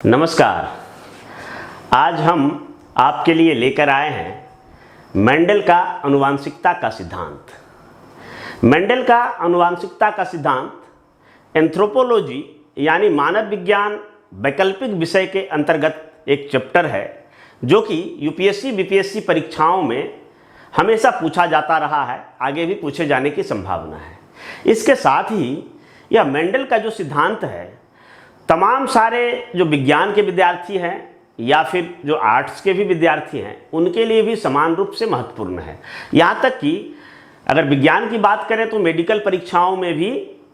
नमस्कार। आज हम आपके लिए लेकर आए हैं मेंडल का आनुवंशिकता का सिद्धांत। मेंडल का आनुवंशिकता का सिद्धांत एंथ्रोपोलॉजी यानी मानव विज्ञान वैकल्पिक विषय के अंतर्गत एक चैप्टर है जो कि यूपीएससी बीपीएससी परीक्षाओं में हमेशा पूछा जाता रहा है, आगे भी पूछे जाने की संभावना है। इसके साथ ही यह मेंडल का जो सिद्धांत है तमाम सारे जो विज्ञान के विद्यार्थी हैं या फिर जो आर्ट्स के भी विद्यार्थी हैं उनके लिए भी समान रूप से महत्वपूर्ण है। यहाँ तक कि अगर विज्ञान की बात करें तो मेडिकल परीक्षाओं में भी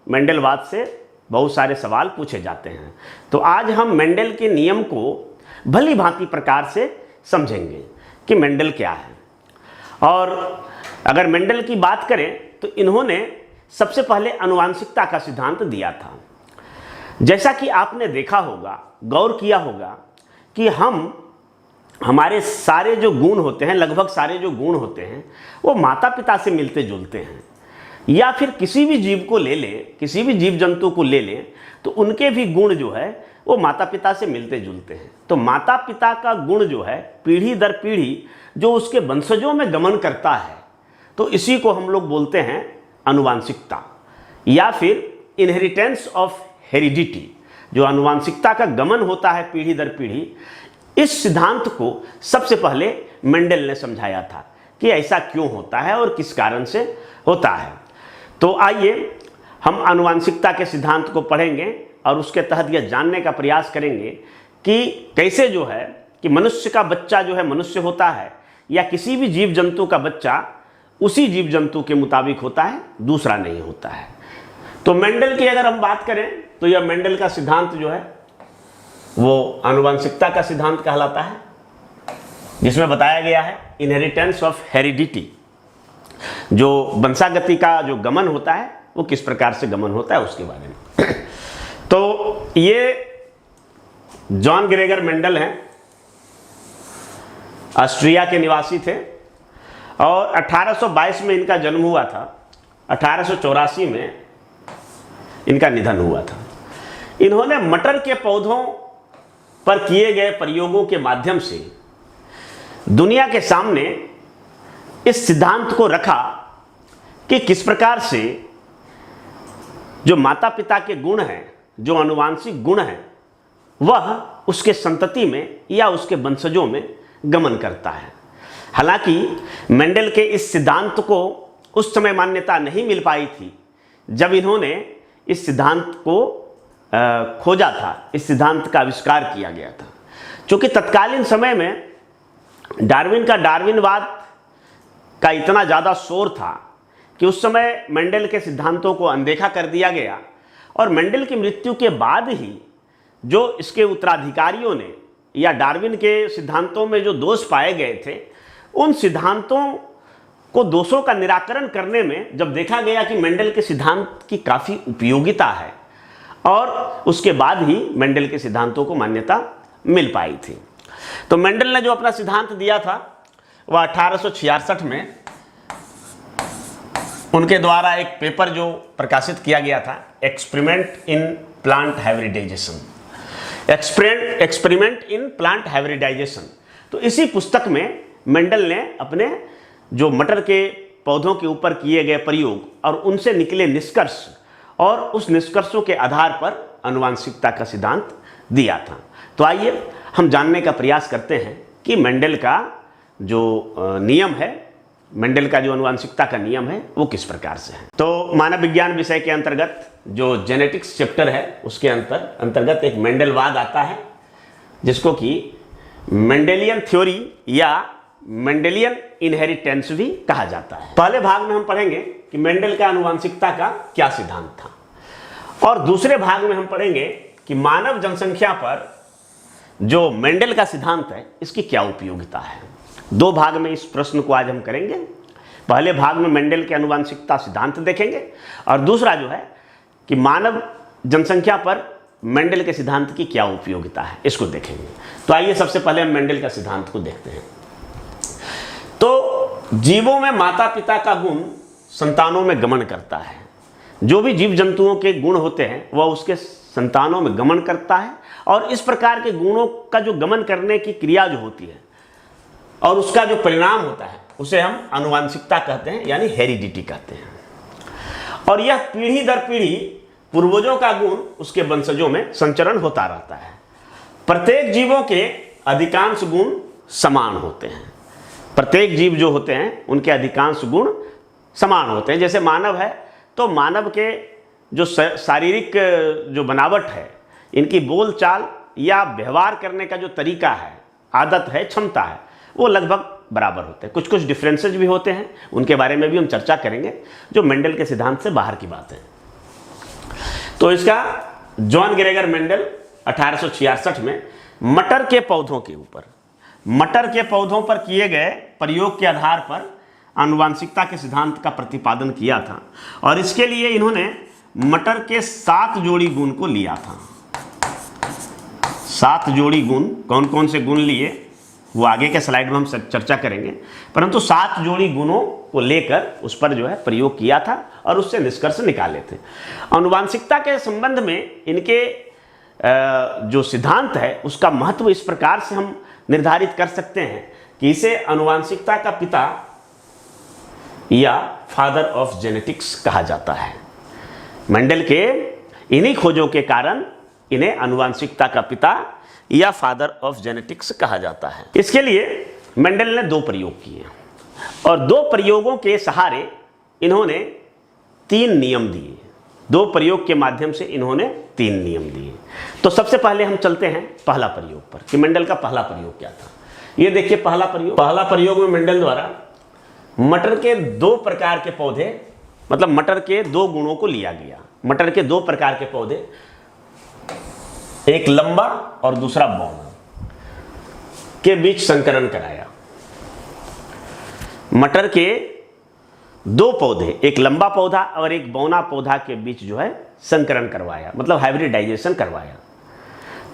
मेंडलवाद से बहुत सारे सवाल पूछे जाते हैं। तो आज हम मेंडल के नियम को भली भांति प्रकार से समझेंगे कि मेंडल क्या है। और अगर मेंडल की बात करें तो इन्होंने सबसे पहले आनुवंशिकता का सिद्धांत दिया था। जैसा कि आपने देखा होगा, गौर किया होगा कि हमारे सारे जो गुण होते हैं, लगभग सारे जो गुण होते हैं वो माता पिता से मिलते जुलते हैं। या फिर किसी भी जीव को ले लें, किसी भी जीव जंतु को ले लें तो उनके भी गुण जो है वो माता पिता से मिलते जुलते हैं। तो माता पिता का गुण जो है पीढ़ी दर पीढ़ी जो उसके वंशजों में गमन करता है, तो इसी को हम लोग बोलते हैं आनुवंशिकता या फिर इनहेरिटेंस ऑफ हेरिडिटी। जो आनुवंशिकता का गमन होता है पीढ़ी दर पीढ़ी, इस सिद्धांत को सबसे पहले मेंडल ने समझाया था कि ऐसा क्यों होता है और किस कारण से होता है। तो आइए हम आनुवंशिकता के सिद्धांत को पढ़ेंगे और उसके तहत यह जानने का प्रयास करेंगे कि कैसे जो है कि मनुष्य का बच्चा जो है मनुष्य होता है या किसी भी जीव जंतु का बच्चा उसी जीव जंतु के मुताबिक होता है, दूसरा नहीं होता है। तो मेंडल की अगर हम बात करें तो यह मेंडल का सिद्धांत जो है वो आनुवंशिकता का सिद्धांत कहलाता है, जिसमें बताया गया है इनहेरिटेंस ऑफ हेरिडिटी। जो वंशागति का जो गमन होता है वो किस प्रकार से गमन होता है उसके बारे में। तो ये जॉन ग्रेगर मेंडल हैं, ऑस्ट्रिया के निवासी थे और 1822 में इनका जन्म हुआ था। 1884 में इनका निधन हुआ था। इन्होंने मटर के पौधों पर किए गए प्रयोगों के माध्यम से दुनिया के सामने इस सिद्धांत को रखा कि किस प्रकार से जो माता पिता के गुण हैं, जो आनुवंशिक गुण हैं, वह उसके संतति में या उसके वंशजों में गमन करता है। हालांकि मेंडल के इस सिद्धांत को उस समय मान्यता नहीं मिल पाई थी जब इन्होंने इस सिद्धांत को खोजा था, इस सिद्धांत का आविष्कार किया गया था। क्योंकि तत्कालीन समय में डार्विन का डार्विनवाद का इतना ज़्यादा शोर था कि उस समय मेंडल के सिद्धांतों को अनदेखा कर दिया गया और मेंडल की मृत्यु के बाद ही जो इसके उत्तराधिकारियों ने या डार्विन के सिद्धांतों में जो दोष पाए गए थे, उन सिद्धांतों को दोषों का निराकरण करने में जब देखा गया कि मेंडल के सिद्धांत की काफ़ी उपयोगिता है और उसके बाद ही मेंडल के सिद्धांतों को मान्यता मिल पाई थी। तो मेंडल ने जो अपना सिद्धांत दिया था वह 1866 में उनके द्वारा एक पेपर जो प्रकाशित किया गया था, experiment in plant hybridization, experiment in plant hybridization. तो इसी पुस्तक में मेंडल ने अपने जो मटर के पौधों के ऊपर किए गए प्रयोग और उनसे निकले निष्कर्ष और उस निष्कर्षों के आधार पर आनुवंशिकता का सिद्धांत दिया था। तो आइए हम जानने का प्रयास करते हैं कि मेंडल का जो नियम है, मेंडल का जो आनुवंशिकता का नियम है वो किस प्रकार से है। तो मानव विज्ञान विषय के अंतर्गत जो जेनेटिक्स चैप्टर है उसके अंतर्गत एक मेंडलवाद आता है जिसको कि मेंडेलियन थ्योरी या मेंडेलियन इनहेरिटेंस भी कहा जाता है। पहले भाग में हम पढ़ेंगे कि मेंडल का आनुवंशिकता का क्या सिद्धांत था और दूसरे भाग में हम पढ़ेंगे कि मानव जनसंख्या पर जो मेंडल का सिद्धांत है इसकी क्या उपयोगिता है। दो भाग में इस प्रश्न को आज हम करेंगे। पहले भाग में मेंडल के आनुवंशिकता सिद्धांत देखेंगे और दूसरा जो है कि मानव जनसंख्या पर मेंडल के सिद्धांत की क्या उपयोगिता है, इसको देखेंगे। तो आइए सबसे पहले हम मेंडल का सिद्धांत को देखते हैं। तो जीवों में माता पिता का गुण संतानों में गमन करता है। जो भी जीव जंतुओं के गुण होते हैं वह उसके संतानों में गमन करता है और इस प्रकार के गुणों का जो गमन करने की क्रिया जो होती है और उसका जो परिणाम होता है उसे हम आनुवांशिकता कहते हैं, यानी हेरिडिटी कहते हैं। और यह पीढ़ी दर पीढ़ी पूर्वजों का गुण उसके वंशजों में संचरण होता रहता है। प्रत्येक जीवों के अधिकांश गुण समान होते हैं। प्रत्येक जीव जो होते हैं उनके अधिकांश गुण समान होते हैं। जैसे मानव है तो मानव के जो शारीरिक जो बनावट है, इनकी बोलचाल या व्यवहार करने का जो तरीका है, आदत है, क्षमता है, वो लगभग बराबर होते हैं। कुछ कुछ डिफरेंसेस भी होते हैं, उनके बारे में भी हम चर्चा करेंगे, जो मेंडल के सिद्धांत से बाहर की बात है। तो इसका जॉन ग्रेगर मेंडल 1866 में मटर के पौधों के ऊपर, मटर के पौधों पर किए गए प्रयोग के आधार पर आनुवांशिकता के सिद्धांत का प्रतिपादन किया था। और इसके लिए इन्होंने मटर के 7 जोड़ी गुण को लिया था। 7 जोड़ी गुण, कौन कौन से गुण लिए वो आगे के स्लाइड में हम चर्चा करेंगे, परंतु 7 जोड़ी गुणों को लेकर उस पर जो है प्रयोग किया था और उससे निष्कर्ष निकाले थे। आनुवांशिकता के संबंध में इनके जो सिद्धांत है उसका महत्व इस प्रकार से हम निर्धारित कर सकते हैं कि इसे आनुवांशिकता का पिता या फादर ऑफ जेनेटिक्स कहा जाता है। मेंडल के इन्हीं खोजों के कारण इन्हें आनुवांशिकता का पिता या फादर ऑफ जेनेटिक्स कहा जाता है। इसके लिए मेंडल ने 2 प्रयोग किए और 2 प्रयोगों के सहारे इन्होंने 3 नियम दिए। 2 प्रयोग के माध्यम से इन्होंने 3 नियम दिए। तो सबसे पहले हम चलते हैं पहला प्रयोग पर कि मेंडल का पहला प्रयोग क्या था। ये देखिए पहला प्रयोग में मेंडल द्वारा मटर के 2 प्रकार के पौधे, मतलब मटर के 2 गुणों को लिया गया। मटर के 2 प्रकार के पौधे, एक लंबा और दूसरा बौना, के बीच संकरण कराया। मटर के 2 पौधे, एक लंबा पौधा और एक बौना पौधा के बीच जो है संकरण करवाया, मतलब हाइब्रिडाइजेशन करवाया।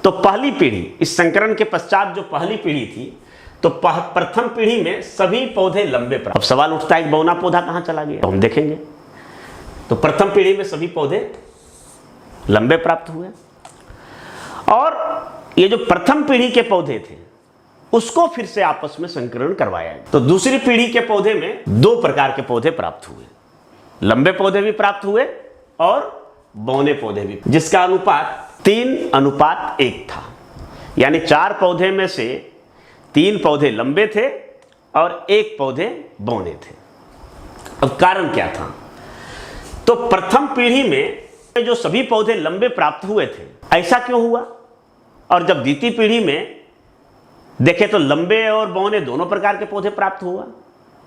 तो पहली पीढ़ी, इस संकरण के पश्चात जो पहली पीढ़ी थी, तो प्रथम पीढ़ी में सभी पौधे लंबे प्राप्त। अब सवाल उठता है कि बौना पौधा कहां चला गया, तो हम देखेंगे। तो प्रथम पीढ़ी में सभी पौधे लंबे प्राप्त हुए और ये जो प्रथम पीढ़ी के पौधे थे उसको फिर से आपस में संकरण करवाया। तो दूसरी पीढ़ी के पौधे में 2 प्रकार के पौधे प्राप्त हुए, लंबे पौधे भी प्राप्त हुए और बौने पौधे भी, जिसका अनुपात 3:1 था। यानी 4 पौधे में से 3 पौधे लंबे थे और 1 पौधे बौने थे। अब कारण क्या था? तो प्रथम पीढ़ी में जो सभी पौधे लंबे प्राप्त हुए थे, ऐसा क्यों हुआ? और जब द्वितीय पीढ़ी में देखें तो लंबे और बौने दोनों प्रकार के पौधे प्राप्त हुआ।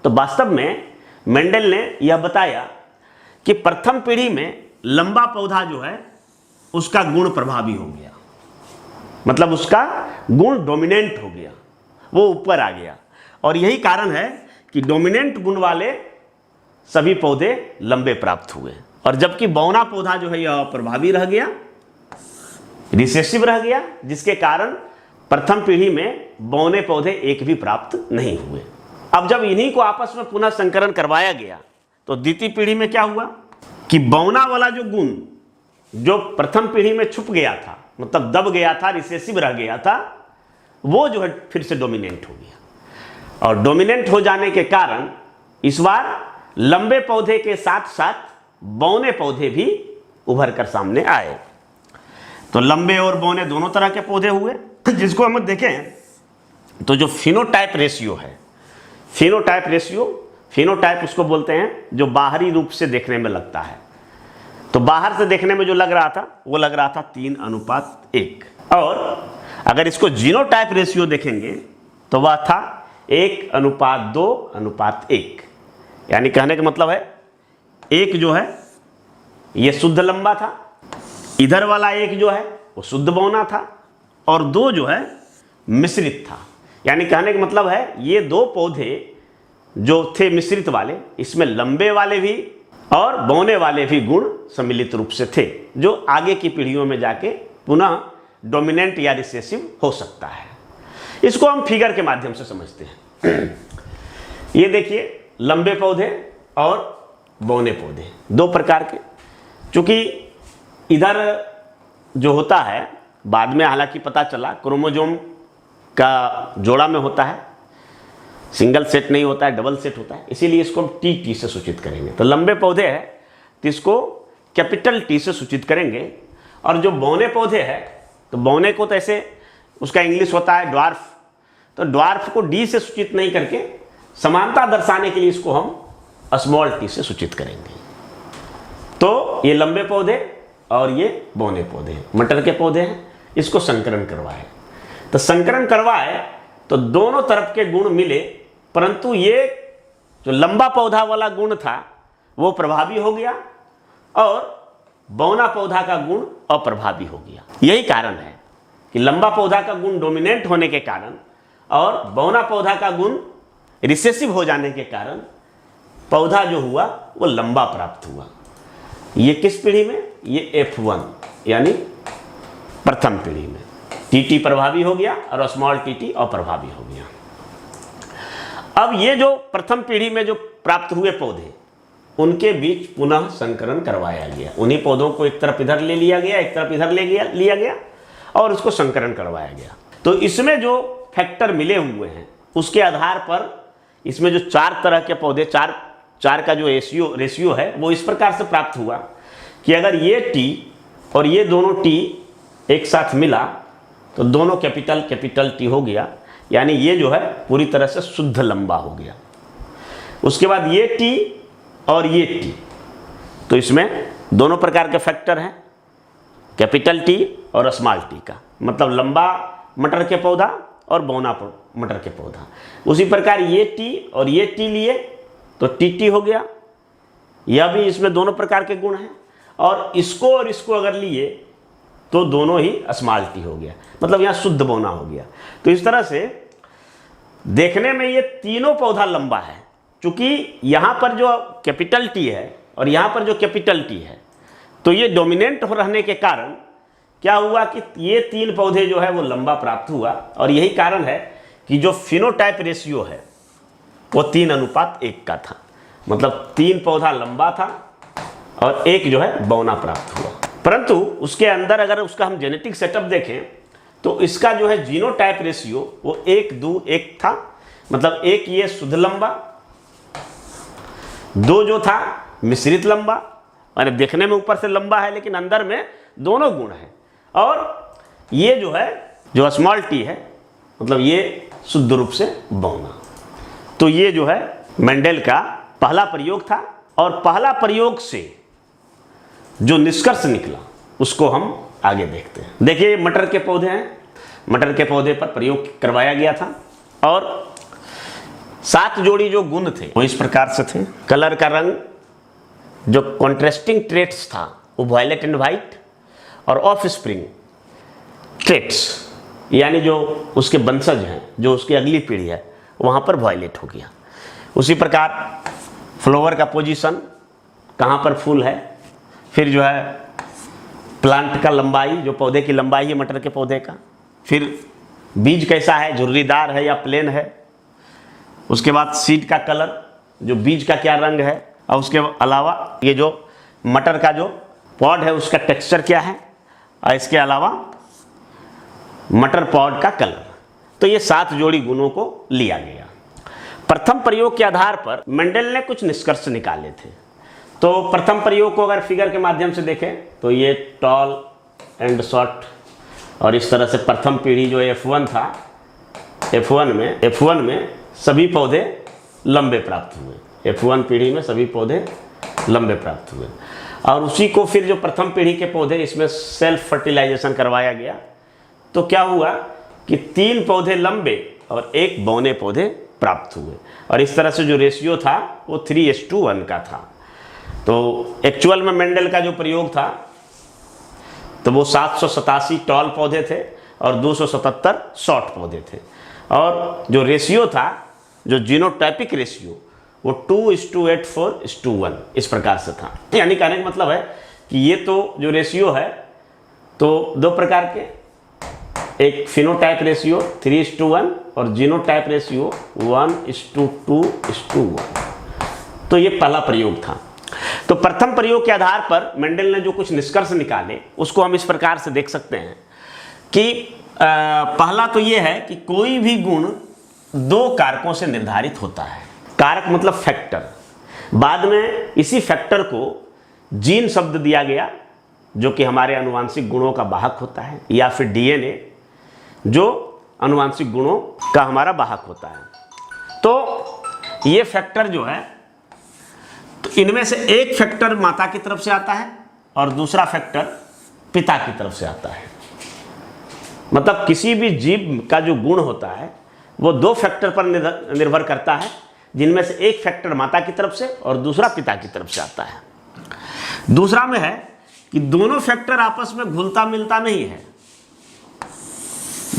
तो वास्तव में मेंडल ने यह बताया कि प्रथम पीढ़ी में लंबा पौधा जो है उसका गुण प्रभावी हो गया, मतलब उसका गुण डोमिनेंट हो गया, वो ऊपर आ गया। और यही कारण है कि डोमिनेंट गुण वाले सभी पौधे लंबे प्राप्त हुए, और जबकि बौना पौधा जो है यह अप्रभावी रह गया, रिसेसिव रह गया, जिसके कारण प्रथम पीढ़ी में बौने पौधे एक भी प्राप्त नहीं हुए। अब जब इन्हीं को आपस में पुनः संकरण करवाया गया तो द्वितीय पीढ़ी में क्या हुआ कि बौना वाला जो गुण जो प्रथम पीढ़ी में छुप गया था, मतलब दब गया था, रिसेसिव रह गया था, वो जो है फिर से डोमिनेंट हो गया। और डोमिनेंट हो जाने के कारण इस बार लंबे पौधे के साथ साथ बौने पौधे भी उभर कर सामने आए। तो लंबे और बौने दोनों तरह के पौधे हुए, जिसको हम देखें तो जो फिनोटाइप रेशियो है, फिनोटाइप उसको बोलते हैं जो बाहरी रूप से देखने में लगता है। तो बाहर से देखने में जो लग रहा था वो लग रहा था 3:1, और अगर इसको जीनोटाइप रेशियो देखेंगे तो वह था 1:2:1। यानी कहने का मतलब है एक जो है ये शुद्ध लंबा था, इधर वाला एक जो है वो शुद्ध बौना था, और 2 जो है मिश्रित था। यानी कहने का मतलब है ये 2 पौधे जो थे मिश्रित वाले, इसमें लंबे वाले भी और बौने वाले भी गुण सम्मिलित रूप से थे, जो आगे की पीढ़ियों में जाके पुनः डोमिनेंट या रिसेसिव हो सकता है। इसको हम फिगर के माध्यम से समझते हैं। ये देखिए लंबे पौधे और बौने पौधे 2 प्रकार के। चूंकि इधर जो होता है बाद में हालांकि पता चला क्रोमोजोम का जोड़ा में होता है, सिंगल सेट नहीं होता है, डबल सेट होता है, इसीलिए इसको हम टी से सूचित करेंगे। तो लंबे पौधे हैं तो इसको कैपिटल टी से सूचित करेंगे, और जो बौने पौधे हैं तो बौने को तो ऐसे उसका इंग्लिश होता है ड्वार्फ, तो ड्वार्फ को डी से सूचित नहीं करके समानता दर्शाने के लिए इसको हम स्मॉल टी से सूचित करेंगे। तो ये लंबे पौधे और ये बौने पौधे मटर के पौधे हैं, इसको संकरण करवाए। तो संकरण करवाए तो दोनों तरफ के गुण मिले, परंतु ये जो लंबा पौधा वाला गुण था वो प्रभावी हो गया और बौना पौधा का गुण अप्रभावी हो गया। यही कारण है कि लंबा पौधा का गुण डोमिनेंट होने के कारण और बौना पौधा का गुण रिसेसिव हो जाने के कारण पौधा जो हुआ वो लंबा प्राप्त हुआ। ये किस पीढ़ी में? ये F1 यानी प्रथम पीढ़ी में टीटी प्रभावी हो गया और स्मॉल टीटी अप्रभावी हो गया। अब ये जो प्रथम पीढ़ी में जो प्राप्त हुए पौधे, उनके बीच पुनः संकरण करवाया गया। उन्हीं पौधों को एक तरफ इधर ले लिया गया, एक तरफ इधर लिया गया और उसको संकरण करवाया गया। तो इसमें जो फैक्टर मिले हुए हैं उसके आधार पर इसमें जो 4 तरह के पौधे, चार का जो रेशियो है वो इस प्रकार से प्राप्त हुआ कि अगर ये टी और ये दोनों टी एक साथ मिला तो दोनों कैपिटल टी हो गया, यानी ये जो है पूरी तरह से शुद्ध लंबा हो गया। उसके बाद ये टी और ये टी, तो इसमें दोनों प्रकार के फैक्टर हैं, कैपिटल टी और स्मॉल टी का, मतलब लंबा मटर के पौधा और बौना मटर के पौधा। उसी प्रकार ये टी और ये टी लिए तो टी हो गया, यह भी इसमें दोनों प्रकार के गुण हैं, और इसको अगर लिए तो दोनों ही स्मॉल टी हो गया, मतलब यहाँ शुद्ध बौना हो गया। तो इस तरह से देखने में ये तीनों पौधा लंबा है, क्योंकि यहाँ पर जो कैपिटल टी है और यहाँ पर जो कैपिटल टी है, तो ये डोमिनेंट हो रहने के कारण क्या हुआ कि ये 3 पौधे जो है वो लंबा प्राप्त हुआ। और यही कारण है कि जो फिनोटाइप रेशियो है वो 3:1 का था, मतलब 3 पौधा लंबा था और 1 जो है बौना प्राप्त हुआ। परंतु उसके अंदर अगर उसका हम जेनेटिक सेटअप देखें तो इसका जो है जीनोटाइप रेशियो वो 1:2:1 था, मतलब 1 ये शुद्ध लंबा, 2 जो था मिश्रित लंबा, और देखने में ऊपर से लंबा है लेकिन अंदर में दोनों गुण हैं, और ये जो है जो स्मॉल टी है मतलब ये शुद्ध रूप से बौना। तो ये जो है मेंडेल का पहला प्रयोग था, और पहला प्रयोग से जो निष्कर्ष निकला उसको हम आगे देखते हैं। देखिए मटर के पौधे हैं, मटर के पौधे पर प्रयोग करवाया गया था और 7 जोड़ी जो गुण थे वो इस प्रकार से थे। कलर का रंग, जो कॉन्ट्रास्टिंग ट्रेट्स था वो वायलेट एंड वाइट, और ऑफ स्प्रिंग ट्रेट्स यानी जो उसके वंशज हैं, जो उसकी अगली पीढ़ी है, वहाँ पर वायलेट हो गया। उसी प्रकार फ्लावर का पोजीशन, कहाँ पर फूल है, फिर जो है प्लांट का लंबाई, जो पौधे की लंबाई है मटर के पौधे का, फिर बीज कैसा है, झुर्रीदार है या प्लेन है, उसके बाद सीड का कलर, जो बीज का क्या रंग है, और उसके अलावा ये जो मटर का जो पॉड है उसका टेक्सचर क्या है, और इसके अलावा मटर पॉड का कलर। तो ये 7 जोड़ी गुणों को लिया गया। प्रथम प्रयोग के आधार पर मेंडल ने कुछ निष्कर्ष निकाले थे। तो प्रथम प्रयोग को अगर फिगर के माध्यम से देखें तो ये टॉल एंड शॉर्ट, और इस तरह से प्रथम पीढ़ी जो F1 था, F1 में सभी पौधे लंबे प्राप्त हुए। F1 पीढ़ी में सभी पौधे लंबे प्राप्त हुए, और उसी को फिर जो प्रथम पीढ़ी के पौधे, इसमें सेल्फ फर्टिलाइजेशन करवाया गया। तो क्या हुआ कि 3 पौधे लंबे और 1 बौने पौधे प्राप्त हुए, और इस तरह से जो रेशियो था वो 3:1 का था। तो एक्चुअल में मेंडल का जो प्रयोग था तो वो 787 टॉल पौधे थे और 277 शॉर्ट पौधे थे, और जो रेशियो था, जो जीनोटाइपिक रेशियो, वो 2:8:4:1 इस प्रकार से था। यानी कहने का मतलब है कि ये तो जो रेशियो है तो 2 प्रकार के, एक फिनोटाइप रेशियो 3:1 और जीनोटाइप रेशियो 1:2:1। तो ये पहला प्रयोग था। तो प्रथम प्रयोग के आधार पर मेंडल ने जो कुछ निष्कर्ष निकाले उसको हम इस प्रकार से देख सकते हैं कि पहला तो ये है कि कोई भी गुण दो कारकों से निर्धारित होता है। कारक मतलब फैक्टर। बाद में इसी फैक्टर को जीन शब्द दिया गया, जो कि हमारे आनुवांशिक गुणों का वाहक होता है, या फिर डीएनए जो आनुवांशिक गुणों का हमारा वाहक होता है। तो ये फैक्टर जो है, तो इनमें से एक फैक्टर माता की तरफ से आता है और दूसरा फैक्टर पिता की तरफ से आता है। मतलब किसी भी जीव का जो गुण होता है वो दो फैक्टर पर निर्भर करता है, जिनमें से एक फैक्टर माता की तरफ से और दूसरा पिता की तरफ से आता है। दूसरा में है कि दोनों फैक्टर आपस में घुलता मिलता नहीं है,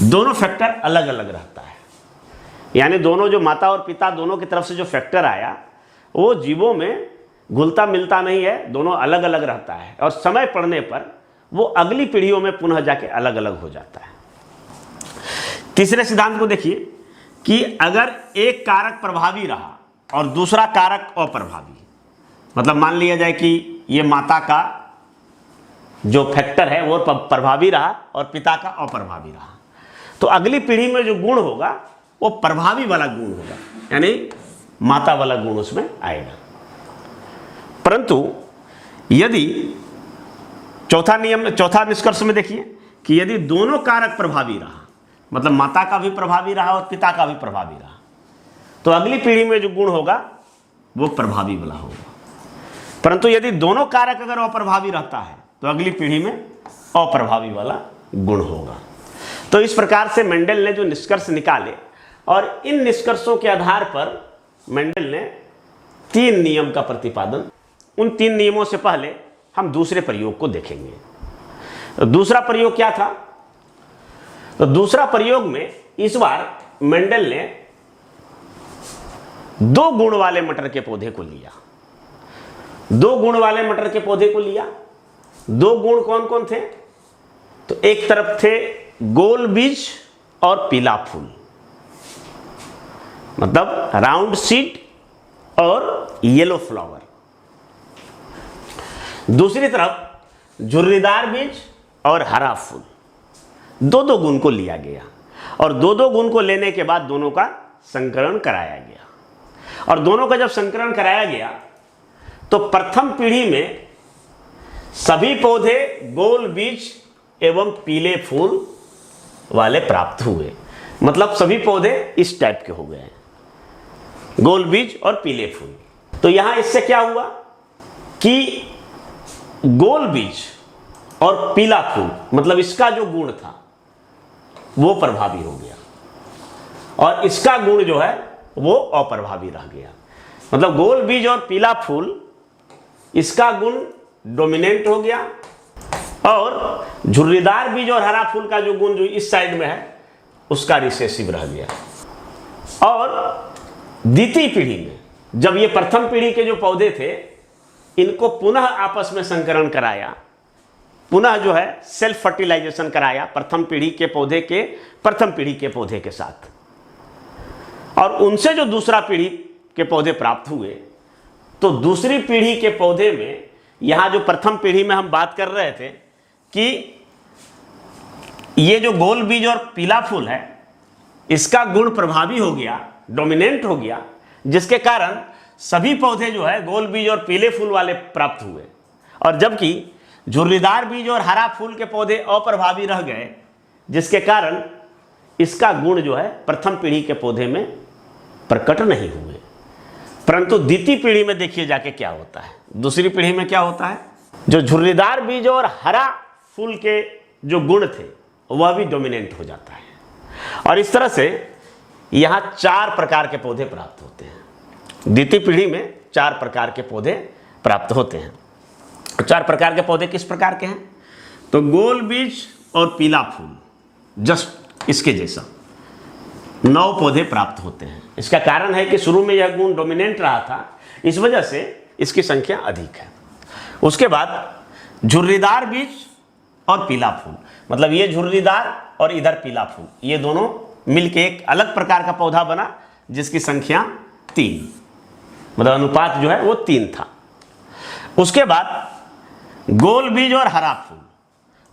दोनों फैक्टर अलग अलग रहता है। यानी दोनों जो माता और पिता दोनों की तरफ से जो फैक्टर आया वो जीवों में घुलता मिलता नहीं है, दोनों अलग अलग रहता है और समय पड़ने पर वो अगली पीढ़ियों में पुनः जाके अलग अलग हो जाता है। तीसरे सिद्धांत को देखिए कि अगर एक कारक प्रभावी रहा और दूसरा कारक अप्रभावी, मतलब मान लिया जाए कि ये माता का जो फैक्टर है वो प्रभावी रहा और पिता का अप्रभावी रहा, तो अगली पीढ़ी में जो गुण होगा वो प्रभावी वाला गुण होगा, यानी माता वाला गुण उसमें आएगा। परंतु यदि चौथा निष्कर्ष में देखिए कि यदि दोनों कारक प्रभावी रहा, मतलब माता का भी प्रभावी रहा और पिता का भी प्रभावी रहा, तो अगली पीढ़ी में जो गुण होगा वो प्रभावी वाला होगा। परंतु यदि दोनों कारक अगर अप्रभावी रहता है तो अगली पीढ़ी में अप्रभावी वाला गुण होगा। तो इस प्रकार से मेंडल ने जो निष्कर्ष निकाले, और इन निष्कर्षों के आधार पर मेंडल ने 3 नियम का प्रतिपादन। उन 3 नियमों से पहले हम दूसरे प्रयोग को देखेंगे। तो दूसरा प्रयोग क्या था? तो दूसरा प्रयोग में इस बार मेंडल ने 2 गुण वाले मटर के पौधे को लिया। 2 गुण वाले मटर के पौधे को लिया। 2 गुण कौन कौन थे? तो एक तरफ थे गोल बीज और पीला फूल, मतलब राउंड सीड और येलो फ्लावर। दूसरी तरफ झुर्रीदार बीज और हरा फूल। 2 गुण को लिया गया और 2 गुण को लेने के बाद दोनों का संकरण कराया गया। और दोनों का जब संकरण कराया गया तो प्रथम पीढ़ी में सभी पौधे गोल बीज एवं पीले फूल वाले प्राप्त हुए, मतलब सभी पौधे इस टाइप के हो गए, गोल बीज और पीले फूल। तो यहां इससे क्या हुआ कि गोल बीज और पीला फूल, मतलब इसका जो गुण था वो प्रभावी हो गया और इसका गुण जो है वो अप्रभावी रह गया। मतलब गोल बीज और पीला फूल, इसका गुण डोमिनेंट हो गया और झुर्रीदार बीज और हरा फूल का जो गुण जो इस साइड में है उसका रिसेसिव रह गया। और द्वितीय पीढ़ी में जब ये प्रथम पीढ़ी के जो पौधे थे इनको पुनः आपस में संकरण कराया, पुनः जो है सेल्फ फर्टिलाइजेशन कराया प्रथम पीढ़ी के पौधे के प्रथम पीढ़ी के पौधे के साथ, और उनसे जो दूसरा पीढ़ी के पौधे प्राप्त हुए, तो दूसरी पीढ़ी के पौधे में यहां जो प्रथम पीढ़ी में हम बात कर रहे थे कि ये जो गोल बीज और पीला फूल है इसका गुण प्रभावी हो गया, डोमिनेंट हो गया, जिसके कारण सभी पौधे जो है गोल बीज और पीले फूल वाले प्राप्त हुए, और जबकि झुर्रीदार बीज और हरा फूल के पौधे अप्रभावी रह गए, जिसके कारण इसका गुण जो है प्रथम पीढ़ी के पौधे में प्रकट नहीं हुए। परंतु द्वितीय पीढ़ी में देखिए जाके क्या होता है। दूसरी पीढ़ी में क्या होता है, जो झुर्रीदार बीज और हरा फूल के जो गुण थे वह भी डोमिनेंट हो जाता है, और इस तरह से यहां 4 प्रकार के पौधे प्राप्त होते हैं। द्वितीय पीढ़ी में 4 प्रकार के पौधे प्राप्त होते हैं। 4 प्रकार के पौधे किस प्रकार के हैं? तो गोल बीज और पीला फूल, जस्ट इसके जैसा 9 पौधे प्राप्त होते हैं। इसका कारण है कि शुरू में यह गुण डोमिनेंट रहा था, इस वजह से इसकी संख्या अधिक है। उसके बाद झुर्रीदार बीज और पीला फूल, मतलब ये झुर्रीदार और इधर पीला फूल, ये दोनों मिलके एक अलग प्रकार का पौधा बना जिसकी संख्या 3, मतलब अनुपात जो है वो 3 था। उसके बाद गोल बीज और हरा फूल,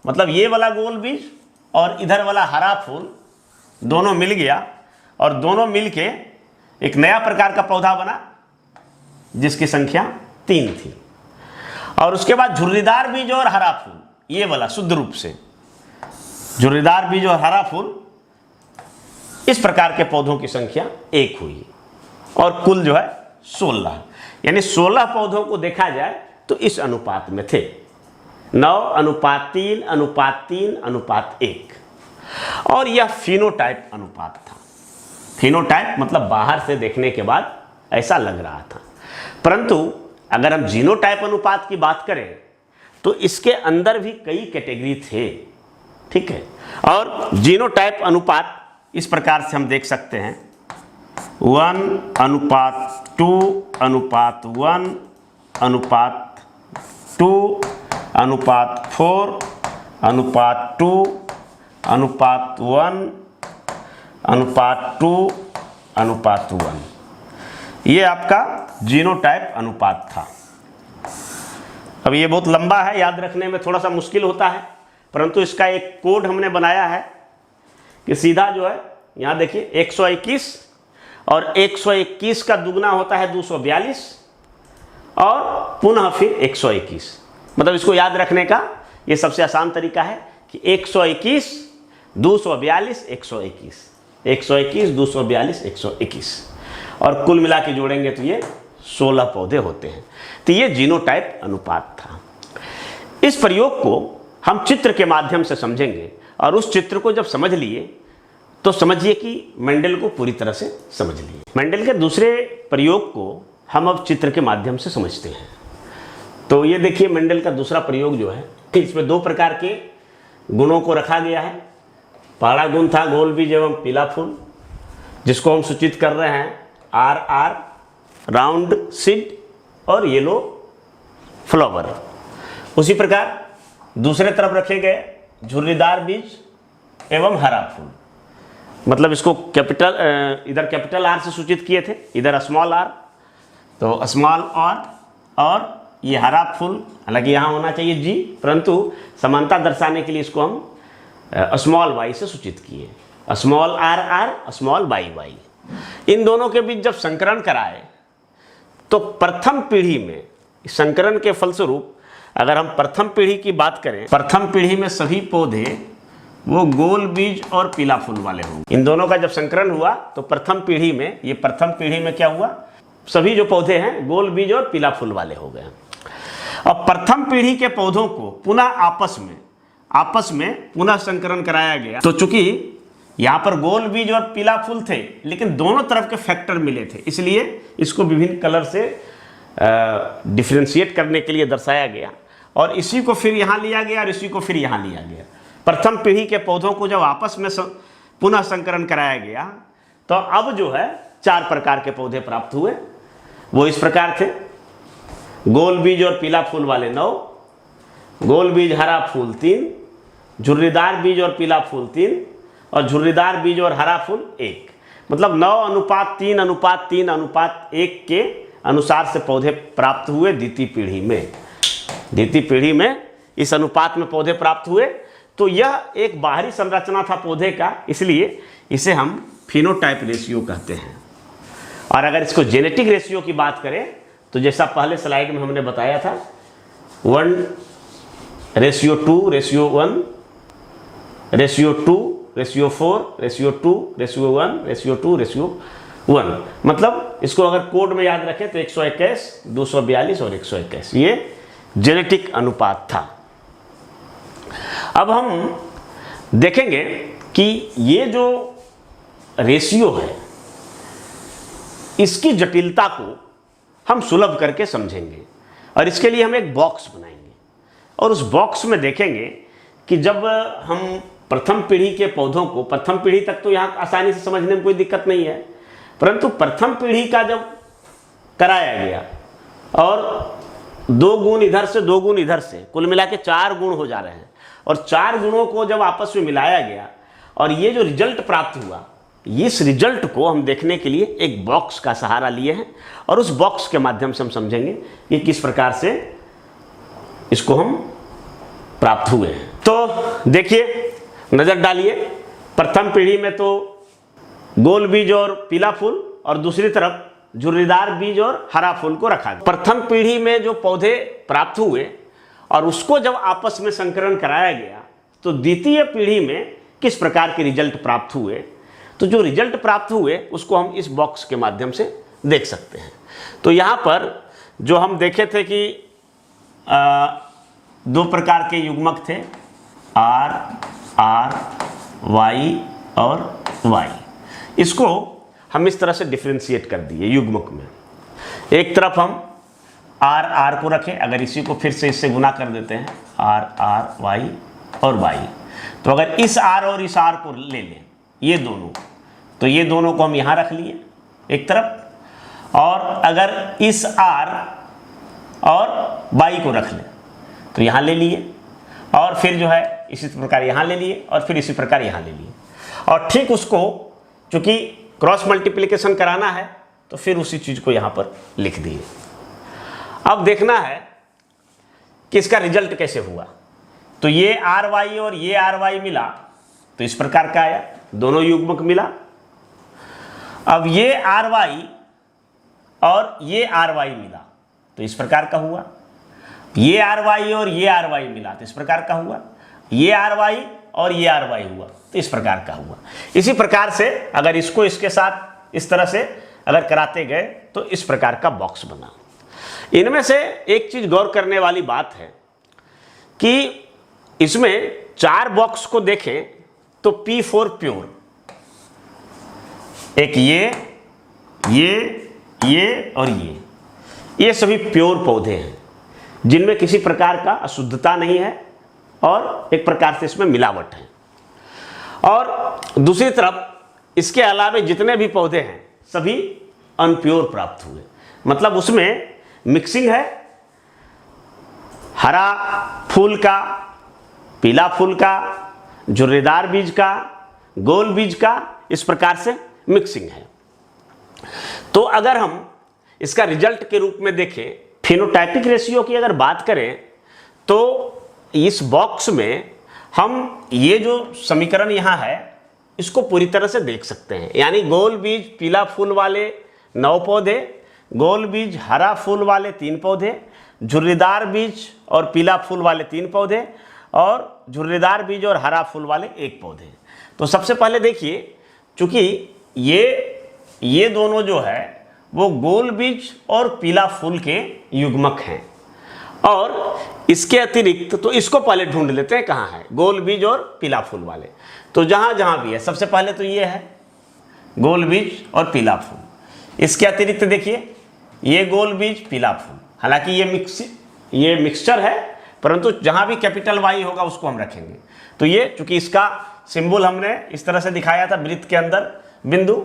मतलब ये वाला गोल बीज और इधर वाला हरा फूल दोनों मिल गया और दोनों मिल के एक नया प्रकार का पौधा बना जिसकी संख्या 3 थी। और उसके बाद झुर्रीदार बीज और हरा फूल, ये वाला शुद्ध रूप से झुर्रीदार बीज और हरा फूल, इस प्रकार के पौधों की संख्या 1 हुई और कुल जो है 16, यानी 16 पौधों को देखा जाए तो इस अनुपात में थे 9:3:3:1। और यह फिनोटाइप अनुपात था। फिनोटाइप मतलब बाहर से देखने के बाद ऐसा लग रहा था, परंतु अगर हम जीनोटाइप अनुपात की बात करें तो इसके अंदर भी कई कैटेगरी थे, ठीक है। और जीनोटाइप अनुपात इस प्रकार से हम देख सकते हैं 1:2:4:2:1:2:1:2:1। ये आपका जीनोटाइप अनुपात था। अब ये बहुत लंबा है, याद रखने में थोड़ा सा मुश्किल होता है, परंतु इसका एक कोड हमने बनाया है कि सीधा जो है यहाँ देखिए 121 और 121 का दुगना होता है 242 और पुनः फिर 121। मतलब इसको याद रखने का ये सबसे आसान तरीका है कि 121 242 121 121 242 121 और कुल मिला के जोड़ेंगे तो ये 16 पौधे होते हैं। तो ये जीनोटाइप अनुपात था। इस प्रयोग को हम चित्र के माध्यम से समझेंगे और उस चित्र को जब समझ लिए तो समझिए कि मेंडल को पूरी तरह से समझ लिए। मेंडल के दूसरे प्रयोग को हम अब चित्र के माध्यम से समझते हैं। तो ये देखिए मेंडल का दूसरा प्रयोग जो है, इसमें 2 प्रकार के गुणों को रखा गया है। पहला गुण था गोल बीज एवं पीला फूल, जिसको हम सूचित कर रहे हैं RR, राउंड सीड और येलो फ्लावर। उसी प्रकार दूसरे तरफ रखे गए झुर्रीदार बीज एवं हरा फूल, मतलब इसको कैपिटल इधर कैपिटल R से सूचित किए थे, इधर स्मॉल r, तो स्मॉल और ये हरा फूल, हालांकि यहाँ होना चाहिए G, परंतु समानता दर्शाने के लिए इसको हम स्मॉल y से सूचित किए, स्मॉल r स्मॉल y। इन दोनों के बीच जब संकरण कराए तो प्रथम पीढ़ी में संकरण के फलस्वरूप अगर हम प्रथम पीढ़ी की बात करें, प्रथम पीढ़ी में सभी पौधे वो गोल बीज और पीला फूल वाले होंगे। इन दोनों का जब संकरण हुआ तो प्रथम पीढ़ी में, ये प्रथम पीढ़ी में क्या हुआ, सभी जो पौधे हैं गोल बीज और पीला फूल वाले हो गए। और प्रथम पीढ़ी के पौधों को पुनः आपस में पुनः संकरण कराया गया। तो चूंकि यहाँ पर गोल बीज और पीला फूल थे लेकिन दोनों तरफ के फैक्टर मिले थे, इसलिए इसको विभिन्न कलर से डिफ्रेंशिएट करने के लिए दर्शाया गया और इसी को फिर यहाँ लिया गया और इसी को फिर यहाँ लिया गया। प्रथम पीढ़ी के पौधों को जब आपस में पुनः संकरण कराया गया तो अब जो है 4 प्रकार के पौधे प्राप्त हुए। वो इस प्रकार थे, गोल बीज और पीला फूल वाले 9, गोल बीज हरा फूल 3, झुर्रीदार बीज और पीला फूल 3 और झुर्रीदार बीज और हरा फूल 1। मतलब 9:3:3:1 के अनुसार से पौधे प्राप्त हुए द्वितीय पीढ़ी में। द्वितीय पीढ़ी में इस अनुपात में पौधे प्राप्त हुए। तो यह एक बाहरी संरचना था पौधे का, इसलिए इसे हम फिनोटाइप रेशियो कहते हैं। और अगर इसको जेनेटिक रेशियो की बात करें तो जैसा पहले स्लाइड में हमने बताया था 1:2:1, 1:4:1, मतलब इसको अगर कोड में याद रखें तो 121, 242 और 121 ये जेनेटिक अनुपात था। अब हम देखेंगे कि ये जो रेशियो है इसकी जटिलता को हम सुलभ करके समझेंगे और इसके लिए हम एक बॉक्स बनाएंगे और उस बॉक्स में देखेंगे कि जब हम प्रथम पीढ़ी के पौधों को, प्रथम पीढ़ी तक तो यहाँ आसानी से समझने में कोई दिक्कत नहीं है, परंतु प्रथम पीढ़ी का जब कराया गया और 2 गुण इधर से 2 गुण इधर से कुल मिला के 4 गुण हो जा रहे हैं और 4 गुणों को जब आपस में मिलाया गया और ये जो रिजल्ट प्राप्त हुआ, इस रिजल्ट को हम देखने के लिए एक बॉक्स का सहारा लिए हैं और उस बॉक्स के माध्यम से हम समझेंगे कि किस प्रकार से इसको हम प्राप्त हुए हैं। तो देखिए नज़र डालिए, प्रथम पीढ़ी में तो गोल बीज और पीला फूल और दूसरी तरफ झुर्रीदार बीज और हरा फूल को रखा गया। प्रथम पीढ़ी में जो पौधे प्राप्त हुए और उसको जब आपस में संकरण कराया गया तो द्वितीय पीढ़ी में किस प्रकार के रिजल्ट प्राप्त हुए, तो जो रिजल्ट प्राप्त हुए उसको हम इस बॉक्स के माध्यम से देख सकते हैं। तो यहाँ पर जो हम देखे थे कि दो प्रकार के युग्मक थे, आर आर वाई और वाई, इसको हम इस तरह से डिफ्रेंशिएट कर दिए युग्मक में। एक तरफ हम आर आर को रखें, अगर इसी को फिर से इससे गुना कर देते हैं आर आर वाई और वाई, तो अगर इस आर और इस आर को ले लें ये दोनों, तो ये दोनों को हम यहाँ रख लिए एक तरफ, और अगर इस आर और वाई को रख लें तो यहाँ ले लिए, और फिर जो है इसी प्रकार यहाँ ले लिए, और फिर इसी प्रकार यहाँ ले लिए, और ठीक उसको चूँकि क्रॉस मल्टीप्लिकेशन कराना है तो फिर उसी चीज़ को यहाँ पर लिख दिए। अब देखना है कि इसका रिजल्ट कैसे हुआ। तो ये आर वाई और ये आर वाई मिला तो इस प्रकार का आया, दोनों युग्मक मिला। अब ये आर वाई और ये आर वाई मिला तो इस प्रकार का हुआ, ये आर वाई और ये आर वाई मिला तो इस प्रकार का हुआ, ये आर वाई और ये आर वाई हुआ तो इस प्रकार का हुआ। इसी प्रकार से अगर इसको इसके साथ इस तरह से अगर कराते गए तो इस प्रकार का बॉक्स बना। इनमें से एक चीज गौर करने वाली बात है कि इसमें 4 बॉक्स को देखें तो P4 प्योर, एक ये और ये सभी प्योर पौधे हैं जिनमें किसी प्रकार का अशुद्धता नहीं है और एक प्रकार से इसमें मिलावट है। और दूसरी तरफ इसके अलावे जितने भी पौधे हैं सभी अनप्योर प्राप्त हुए, मतलब उसमें मिक्सिंग है, हरा फूल का, पीला फूल का, झुर्रीदार बीज का, गोल बीज का, इस प्रकार से मिक्सिंग है। तो अगर हम इसका रिजल्ट के रूप में देखें, फिनोटाइपिक रेशियो की अगर बात करें तो इस बॉक्स में हम ये जो समीकरण यहाँ है इसको पूरी तरह से देख सकते हैं। यानी गोल बीज पीला फूल वाले 9 पौधे, गोल बीज हरा फूल वाले 3 पौधे, झुर्रीदार बीज और पीला फूल वाले 3 पौधे, और झुर्रीदार बीज और हरा फूल वाले 1 पौधे। तो सबसे पहले देखिए, चूंकि ये दोनों जो है वो गोल बीज और पीला फूल के युग्मक हैं, और इसके अतिरिक्त तो इसको पहले ढूंढ लेते हैं कहाँ है गोल बीज और पीला फूल वाले। तो जहाँ जहाँ भी है सबसे पहले तो ये है गोल बीज और पीला फूल। इसके अतिरिक्त देखिए ये गोल बीज पीला फूल, हालांकि ये मिक्सचर है, परंतु जहाँ भी कैपिटल वाई होगा उसको हम रखेंगे। तो ये चूंकि इसका सिंबल हमने इस तरह से दिखाया था वृत्त के अंदर बिंदु,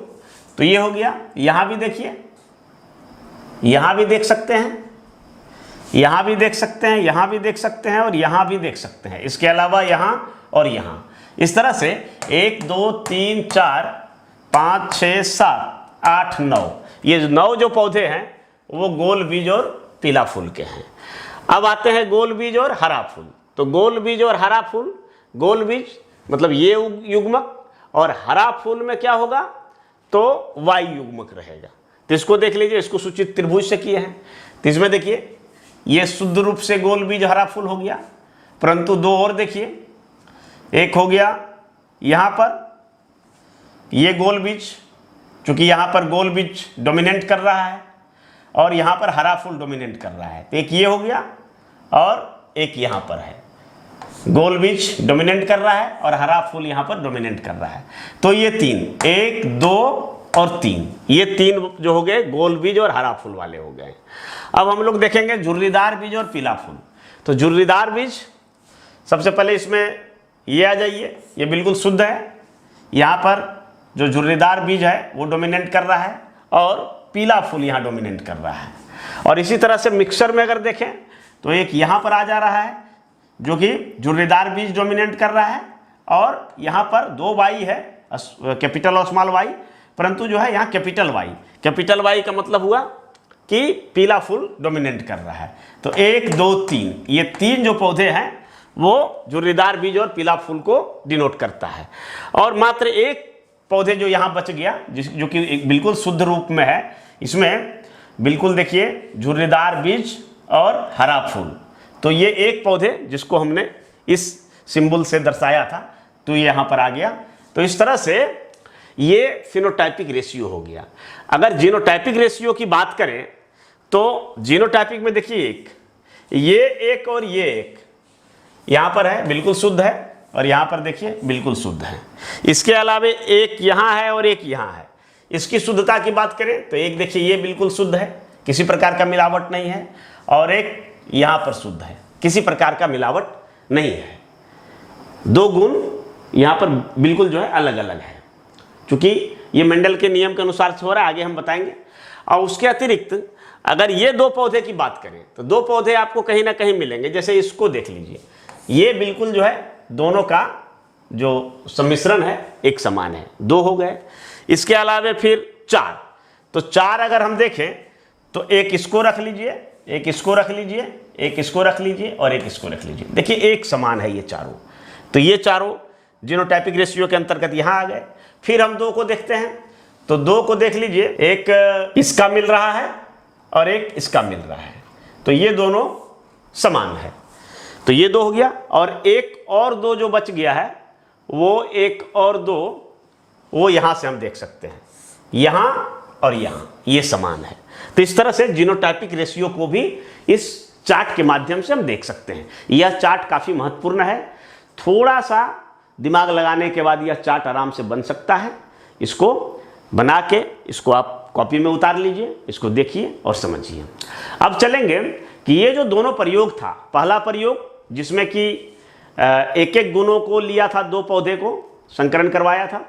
तो ये हो गया। यहाँ भी देखिए, यहाँ भी देख सकते हैं, यहाँ भी देख सकते हैं, यहाँ भी देख सकते हैं और यहाँ भी देख सकते हैं। इसके अलावा यहाँ और यहाँ, इस तरह से 1 2 3 4 5 6 7 8 9, ये 9 जो पौधे हैं वो गोल बीज और पीला फूल के हैं। अब आते हैं गोल बीज और हरा फूल। तो गोल बीज और हरा फूल, गोल बीज मतलब ये युग्मक, और हरा फूल में क्या होगा तो वाई युग्मक रहेगा। तो इसको देख लीजिए, इसको सूचित त्रिभुज से किए हैं। तो इसमें देखिए ये शुद्ध रूप से गोल बीज हरा फूल हो गया, परंतु 2 और देखिए, एक हो गया यहाँ पर ये गोल बीज, चूंकि यहाँ पर गोल बीज डोमिनेट कर रहा है और यहाँ पर हरा फूल डोमिनेट कर रहा है। तो एक ये हो गया और एक यहाँ पर है, गोल बीज डोमिनेट कर रहा है और हरा फूल यहाँ पर डोमिनेट कर रहा है। तो ये 3, 1 2 और 3, ये 3 जो हो गए गोल बीज और हरा फूल वाले हो गए। अब हम लोग देखेंगे झुर्रीदार बीज और पीला फूल। तो झुर्रीदार बीज सबसे पहले इसमें ये आ जाइए, ये बिल्कुल शुद्ध है। यहाँ पर जो झुर्रीदार बीज है वो डोमिनेट कर रहा है और पीला फूल यहाँ डोमिनेट कर रहा है। और इसी तरह से मिक्सर में अगर देखें तो एक यहाँ पर आ जा रहा है जो कि झुर्रीदार बीज डोमिनेट कर रहा है, और यहाँ पर 2 वाई है, कैपिटल और स्मॉल वाई, परंतु जो है यहाँ कैपिटल वाई का मतलब हुआ कि पीला फूल डोमिनेट कर रहा है। तो 1 2 3, ये 3 जो पौधे हैं वो झुर्रीदार बीज और पीला फूल को डिनोट करता है। और मात्र एक पौधे जो यहाँ बच गया जो कि बिल्कुल शुद्ध रूप में है, इसमें बिल्कुल देखिए झुर्रीदार बीज और हरा फूल, तो ये एक पौधे जिसको हमने इस सिंबल से दर्शाया था, तो ये यहाँ पर आ गया। तो इस तरह से ये फिनोटाइपिक रेशियो हो गया। अगर जीनोटाइपिक रेशियो की बात करें तो जीनोटाइपिक में देखिए ये एक और ये एक यहाँ पर है, बिल्कुल शुद्ध है, और यहाँ पर देखिए बिल्कुल शुद्ध है। इसके अलावा एक यहाँ है और एक यहाँ है। इसकी शुद्धता की बात करें तो एक देखिए ये बिल्कुल शुद्ध है, किसी प्रकार का मिलावट नहीं है, और एक यहाँ पर शुद्ध है, किसी प्रकार का मिलावट नहीं है। दो गुण यहाँ पर बिल्कुल जो है अलग अलग है, क्योंकि ये मेंडल के नियम के अनुसार हो रहा है, आगे हम बताएंगे। और उसके अतिरिक्त अगर ये दो पौधे की बात करें तो दो पौधे आपको कहीं ना कहीं मिलेंगे। जैसे इसको देख लीजिए, ये बिल्कुल जो है दोनों का जो सम्मिश्रण है एक समान है, दो हो गए। इसके अलावा फिर चार, तो चार अगर हम देखें तो एक इसको रख लीजिए, एक इसको रख लीजिए, एक इसको रख लीजिए और एक इसको रख लीजिए, देखिए एक समान है ये चारों। तो ये चारों जीनोटाइपिक रेशियो के अंतर्गत यहाँ आ गए। फिर हम दो को देखते हैं, तो दो को देख लीजिए, एक इसका मिल रहा है और एक इसका मिल रहा है, तो ये दोनों समान है, तो ये दो हो गया। और एक और दो जो बच गया है, वो एक और दो वो यहाँ से हम देख सकते हैं, यहाँ और यहाँ ये समान है। तो इस तरह से जीनोटाइपिक रेशियो को भी इस चार्ट के माध्यम से हम देख सकते हैं। यह चार्ट काफ़ी महत्वपूर्ण है, थोड़ा सा दिमाग लगाने के बाद यह चार्ट आराम से बन सकता है। इसको बना के इसको आप कॉपी में उतार लीजिए, इसको देखिए और समझिए। अब चलेंगे कि ये जो दोनों प्रयोग था, पहला प्रयोग जिसमें कि एक एक गुणों को लिया था, दो पौधे को संकरण करवाया था,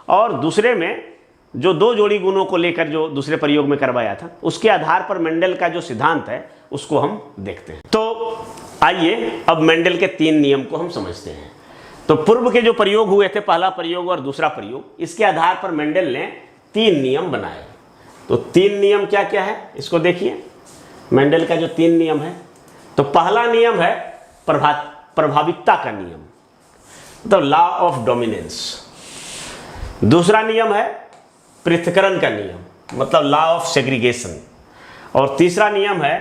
और दूसरे में जो दो जोड़ी गुणों को लेकर जो दूसरे प्रयोग में करवाया था, उसके आधार पर मेंडल का जो सिद्धांत है उसको हम देखते हैं। तो आइए अब मेंडल के तीन नियम को हम समझते हैं। तो पूर्व के जो प्रयोग हुए थे, पहला प्रयोग और दूसरा प्रयोग, इसके आधार पर मेंडल ने तीन नियम बनाए। तो तीन नियम क्या क्या है इसको देखिए, मेंडल का जो तीन नियम है। तो पहला नियम है प्रभाविकता का नियम, मतलब लॉ ऑफ डोमिनेंस। दूसरा नियम है पृथक्करण का नियम, मतलब लॉ ऑफ सेग्रीगेशन। और तीसरा नियम है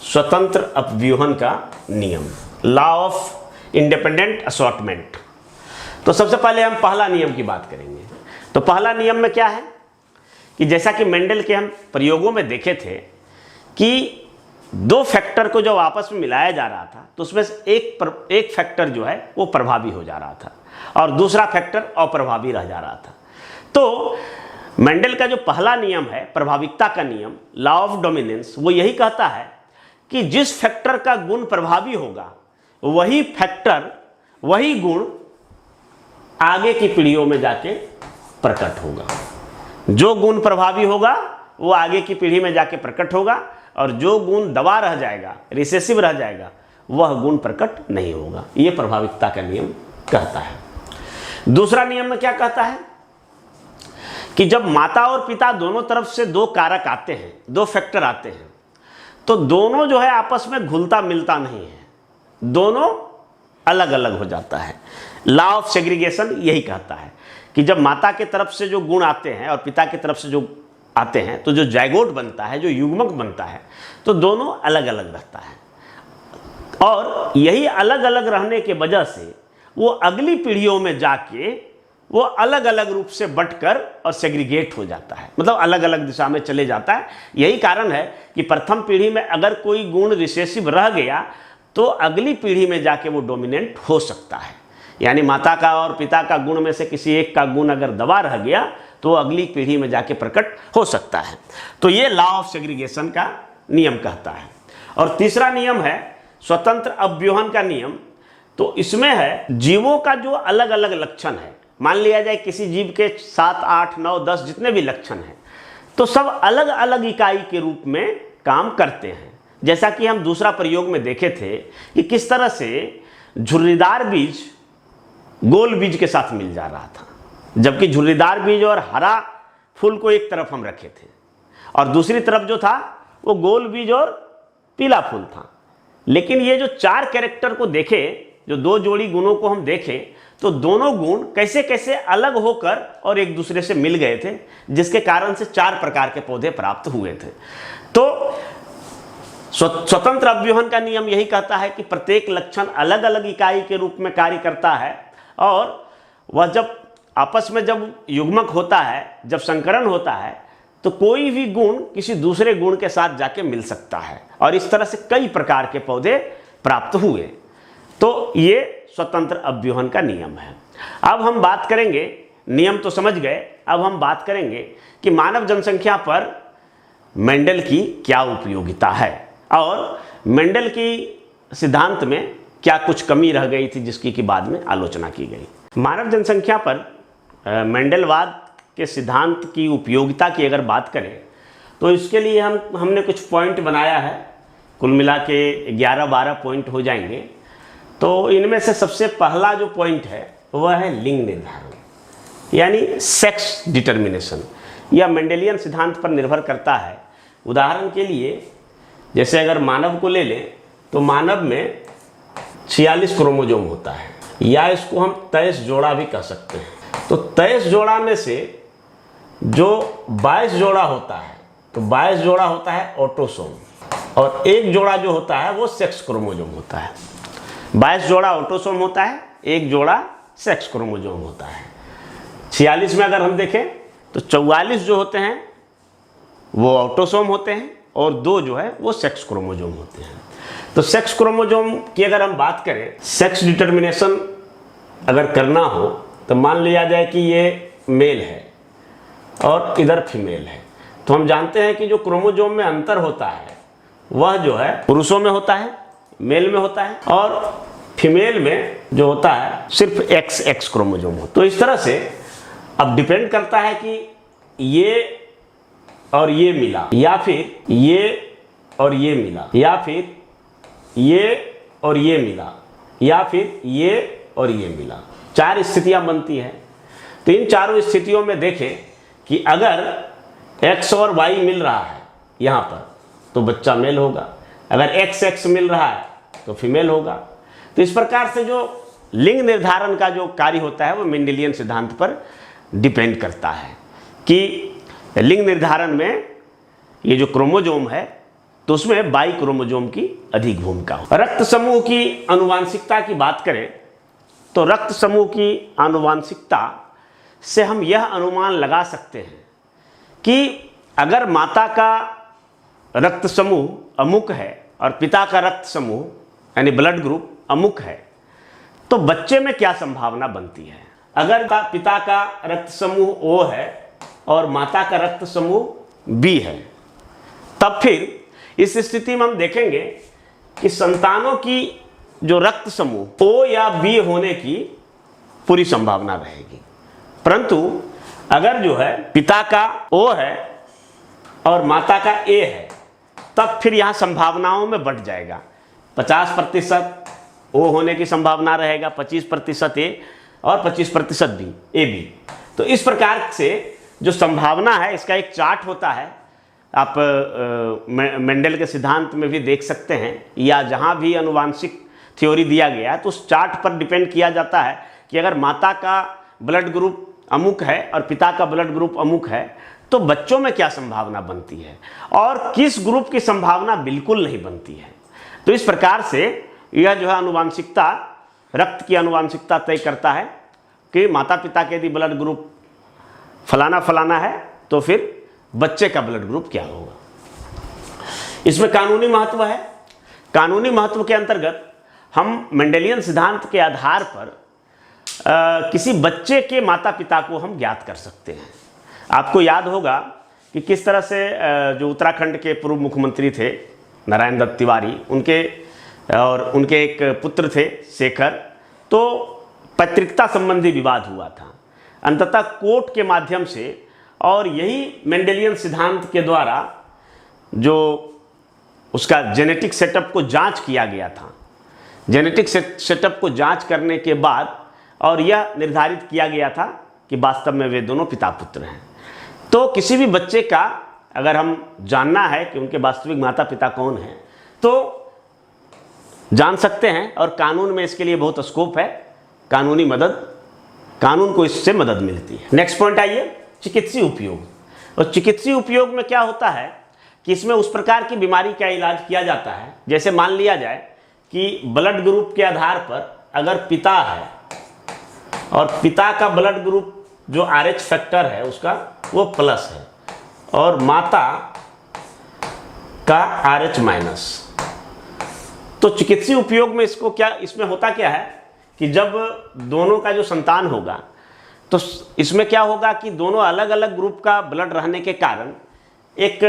स्वतंत्र अपव्यूहन का नियम, लॉ ऑफ इंडिपेंडेंट असॉर्टमेंट। तो सबसे पहले हम पहला नियम की बात करेंगे। तो पहला नियम में क्या है कि जैसा कि मेंडल के हम प्रयोगों में देखे थे कि दो फैक्टर को जब आपस में मिलाया जा रहा था तो उसमें से एक फैक्टर जो है वो प्रभावी हो जा रहा था और दूसरा फैक्टर अप्रभावी रह जा रहा था। तो मेंडल का जो पहला नियम है प्रभाविकता का नियम, लॉ ऑफ डोमिनेंस, वो यही कहता है कि जिस फैक्टर का गुण प्रभावी होगा वही फैक्टर, वही गुण आगे की पीढ़ियों में जाके प्रकट होगा। जो गुण प्रभावी होगा वो आगे की पीढ़ी में जाके प्रकट होगा, और जो गुण दबा रह जाएगा, रिसेसिव रह जाएगा, वह गुण प्रकट नहीं होगा। यह प्रभाविकता का नियम कहता है। दूसरा नियम में क्या कहता है कि जब माता और पिता दोनों तरफ से दो कारक आते हैं, दो फैक्टर आते हैं, तो दोनों जो है आपस में घुलता मिलता नहीं है, दोनों अलग अलग हो जाता है। लॉ ऑफ सेग्रीगेशन यही कहता है कि जब माता के तरफ से जो गुण आते हैं और पिता की तरफ से जो आते हैं, तो जो जाइगोट बनता है, जो युग्मक बनता है, तो दोनों अलग अलग रहता है। और यही अलग अलग रहने के वजह से वो अगली पीढ़ियों में जाके वो अलग अलग रूप से बंटकर और सेग्रीगेट हो जाता है, मतलब अलग अलग दिशा में चले जाता है। यही कारण है कि प्रथम पीढ़ी में अगर कोई गुण रिसेसिव रह गया तो अगली पीढ़ी में जाके वो डोमिनेंट हो सकता है। यानी माता का और पिता का गुण में से किसी एक का गुण अगर दबा रह गया तो अगली पीढ़ी में जाके प्रकट हो सकता है। तो ये लॉ ऑफ सेग्रीगेशन का नियम कहता है। और तीसरा नियम है स्वतंत्र अपव्यूहन का नियम। तो इसमें है जीवों का जो अलग अलग लक्षण है, मान लिया जाए किसी जीव के 7, 8, 9, 10 जितने भी लक्षण हैं, तो सब अलग अलग इकाई के रूप में काम करते हैं। जैसा कि हम दूसरा प्रयोग में देखे थे कि किस तरह से झुर्रीदार बीज गोल बीज के साथ मिल जा रहा था, जबकि झुर्रीदार बीज और हरा फूल को एक तरफ हम रखे थे और दूसरी तरफ जो था वो गोल बीज और पीला फूल था। लेकिन ये जो 4 कैरेक्टर को देखें, जो 2 जोड़ी गुणों को हम देखें, तो दोनों गुण कैसे कैसे अलग होकर और एक दूसरे से मिल गए थे, जिसके कारण से 4 प्रकार के पौधे प्राप्त हुए थे। तो स्वतंत्र अव्यूहन का नियम यही कहता है कि प्रत्येक लक्षण अलग अलग इकाई के रूप में कार्य करता है, और वह जब आपस में जब युग्मक होता है, जब संकरण होता है, तो कोई भी गुण किसी दूसरे गुण के साथ जाके मिल सकता है, और इस तरह से कई प्रकार के पौधे प्राप्त हुए। तो ये स्वतंत्र अव्यूहन का नियम है। अब हम बात करेंगे, नियम तो समझ गए, अब हम बात करेंगे कि मानव जनसंख्या पर मेंडल की क्या उपयोगिता है, और मेंडल की सिद्धांत में क्या कुछ कमी रह गई थी जिसकी कि बाद में आलोचना की गई। मानव जनसंख्या पर मेंडलवाद के सिद्धांत की उपयोगिता की अगर बात करें, तो इसके लिए हमने कुछ पॉइंट बनाया है। कुल मिला के 11-12 पॉइंट हो जाएंगे। तो इनमें से सबसे पहला जो पॉइंट है वह है लिंग निर्धारण, यानी सेक्स डिटर्मिनेशन। यह मेंडेलियन सिद्धांत पर निर्भर करता है। उदाहरण के लिए, जैसे अगर मानव को ले लें, तो मानव में 46 क्रोमोजोम होता है, या इसको हम 23 जोड़ा भी कह सकते हैं। तो 23 जोड़ा में से जो 22 जोड़ा होता है, तो 22 जोड़ा होता है ऑटोसोम, और एक जोड़ा जो होता है वो सेक्स क्रोमोजोम होता है। 22 जोड़ा ऑटोसोम होता है, एक जोड़ा सेक्स क्रोमोजोम होता है। 46 में अगर हम देखें तो 44 जो होते हैं वो ऑटोसोम होते हैं, और 2 जो है वो सेक्स क्रोमोजोम होते हैं। तो सेक्स क्रोमोजोम की अगर हम बात करें, सेक्स डिटर्मिनेशन अगर करना हो, तो मान लिया जाए कि ये मेल है और इधर फीमेल है, तो हम जानते हैं कि जो क्रोमोजोम में अंतर होता है वह जो है पुरुषों में होता है, मेल में होता है, और फीमेल में जो होता है सिर्फ XX क्रोमोजोम होता है। तो इस तरह से अब डिपेंड करता है कि ये और ये मिला, या फिर ये और ये मिला, या फिर ये और ये मिला, या फिर ये और ये मिला। 4 स्थितियां बनती हैं। तो इन चारों स्थितियों में देखें कि अगर X और Y मिल रहा है यहाँ पर, तो बच्चा मेल होगा। अगर XX मिल रहा है तो फीमेल होगा। तो इस प्रकार से जो लिंग निर्धारण का जो कार्य होता है वो मेंडेलियन सिद्धांत पर डिपेंड करता है कि लिंग निर्धारण में ये जो क्रोमोजोम है, तो उसमें बाई क्रोमोजोम की अधिक भूमिका हो। रक्त समूह की आनुवांशिकता की बात करें, तो रक्त समूह की आनुवांशिकता से हम यह अनुमान लगा सकते हैं कि अगर माता का रक्त समूह अमुक है और पिता का रक्त समूह यानी ब्लड ग्रुप अमुक है, तो बच्चे में क्या संभावना बनती है। अगर पिता का रक्त समूह O है और माता का रक्त समूह B है, तब फिर इस स्थिति में हम देखेंगे कि संतानों की जो रक्त समूह O या B होने की पूरी संभावना रहेगी। परंतु अगर जो है पिता का O है और माता का A है, तब फिर यहाँ संभावनाओं में बढ़ जाएगा। 50% O होने की संभावना रहेगा, 25% A और 25% B, AB। तो इस प्रकार से जो संभावना है, इसका एक चार्ट होता है, आप मेंडल के सिद्धांत में भी देख सकते हैं, या जहाँ भी आनुवांशिक थ्योरी दिया गया है तो उस चार्ट पर डिपेंड किया जाता है कि अगर माता का ब्लड ग्रुप अमुक है और पिता का ब्लड ग्रुप अमुक है, तो बच्चों में क्या संभावना बनती है और किस ग्रुप की संभावना बिल्कुल नहीं बनती है। तो इस प्रकार से यह जो है आनुवांशिकता, रक्त की आनुवांशिकता तय करता है कि माता पिता के यदि ब्लड ग्रुप फलाना फलाना है तो फिर बच्चे का ब्लड ग्रुप क्या होगा। इसमें कानूनी महत्व है। कानूनी महत्व के अंतर्गत हम मेंडेलियन सिद्धांत के आधार पर किसी बच्चे के माता पिता को हम ज्ञात कर सकते हैं। आपको याद होगा कि किस तरह से जो उत्तराखंड के पूर्व मुख्यमंत्री थे नारायण दत्त तिवारी, उनके एक पुत्र थे शेखर, तो पैतृकता संबंधी विवाद हुआ था। अंततः कोर्ट के माध्यम से और यही मेंडेलियन सिद्धांत के द्वारा जो उसका जेनेटिक सेटअप को जांच किया गया था, जेनेटिक सेटअप को जांच करने के बाद और यह निर्धारित किया गया था कि वास्तव में वे दोनों पिता पुत्र हैं। तो किसी भी बच्चे का अगर हम जानना है कि उनके वास्तविक माता पिता कौन हैं, तो जान सकते हैं और कानून में इसके लिए बहुत स्कोप है, कानूनी मदद, कानून को इससे मदद मिलती है। नेक्स्ट पॉइंट आइए, चिकित्सीय उपयोग। और चिकित्सीय उपयोग में क्या होता है कि इसमें उस प्रकार की बीमारी का इलाज किया जाता है, जैसे मान लिया जाए कि ब्लड ग्रुप के आधार पर अगर पिता है और पिता का ब्लड ग्रुप जो RH फैक्टर है उसका वो प्लस है और माता का RH माइनस, तो चिकित्सीय उपयोग में इसको क्या, इसमें होता क्या है कि जब दोनों का जो संतान होगा तो इसमें क्या होगा कि दोनों अलग अलग ग्रुप का ब्लड रहने के कारण एक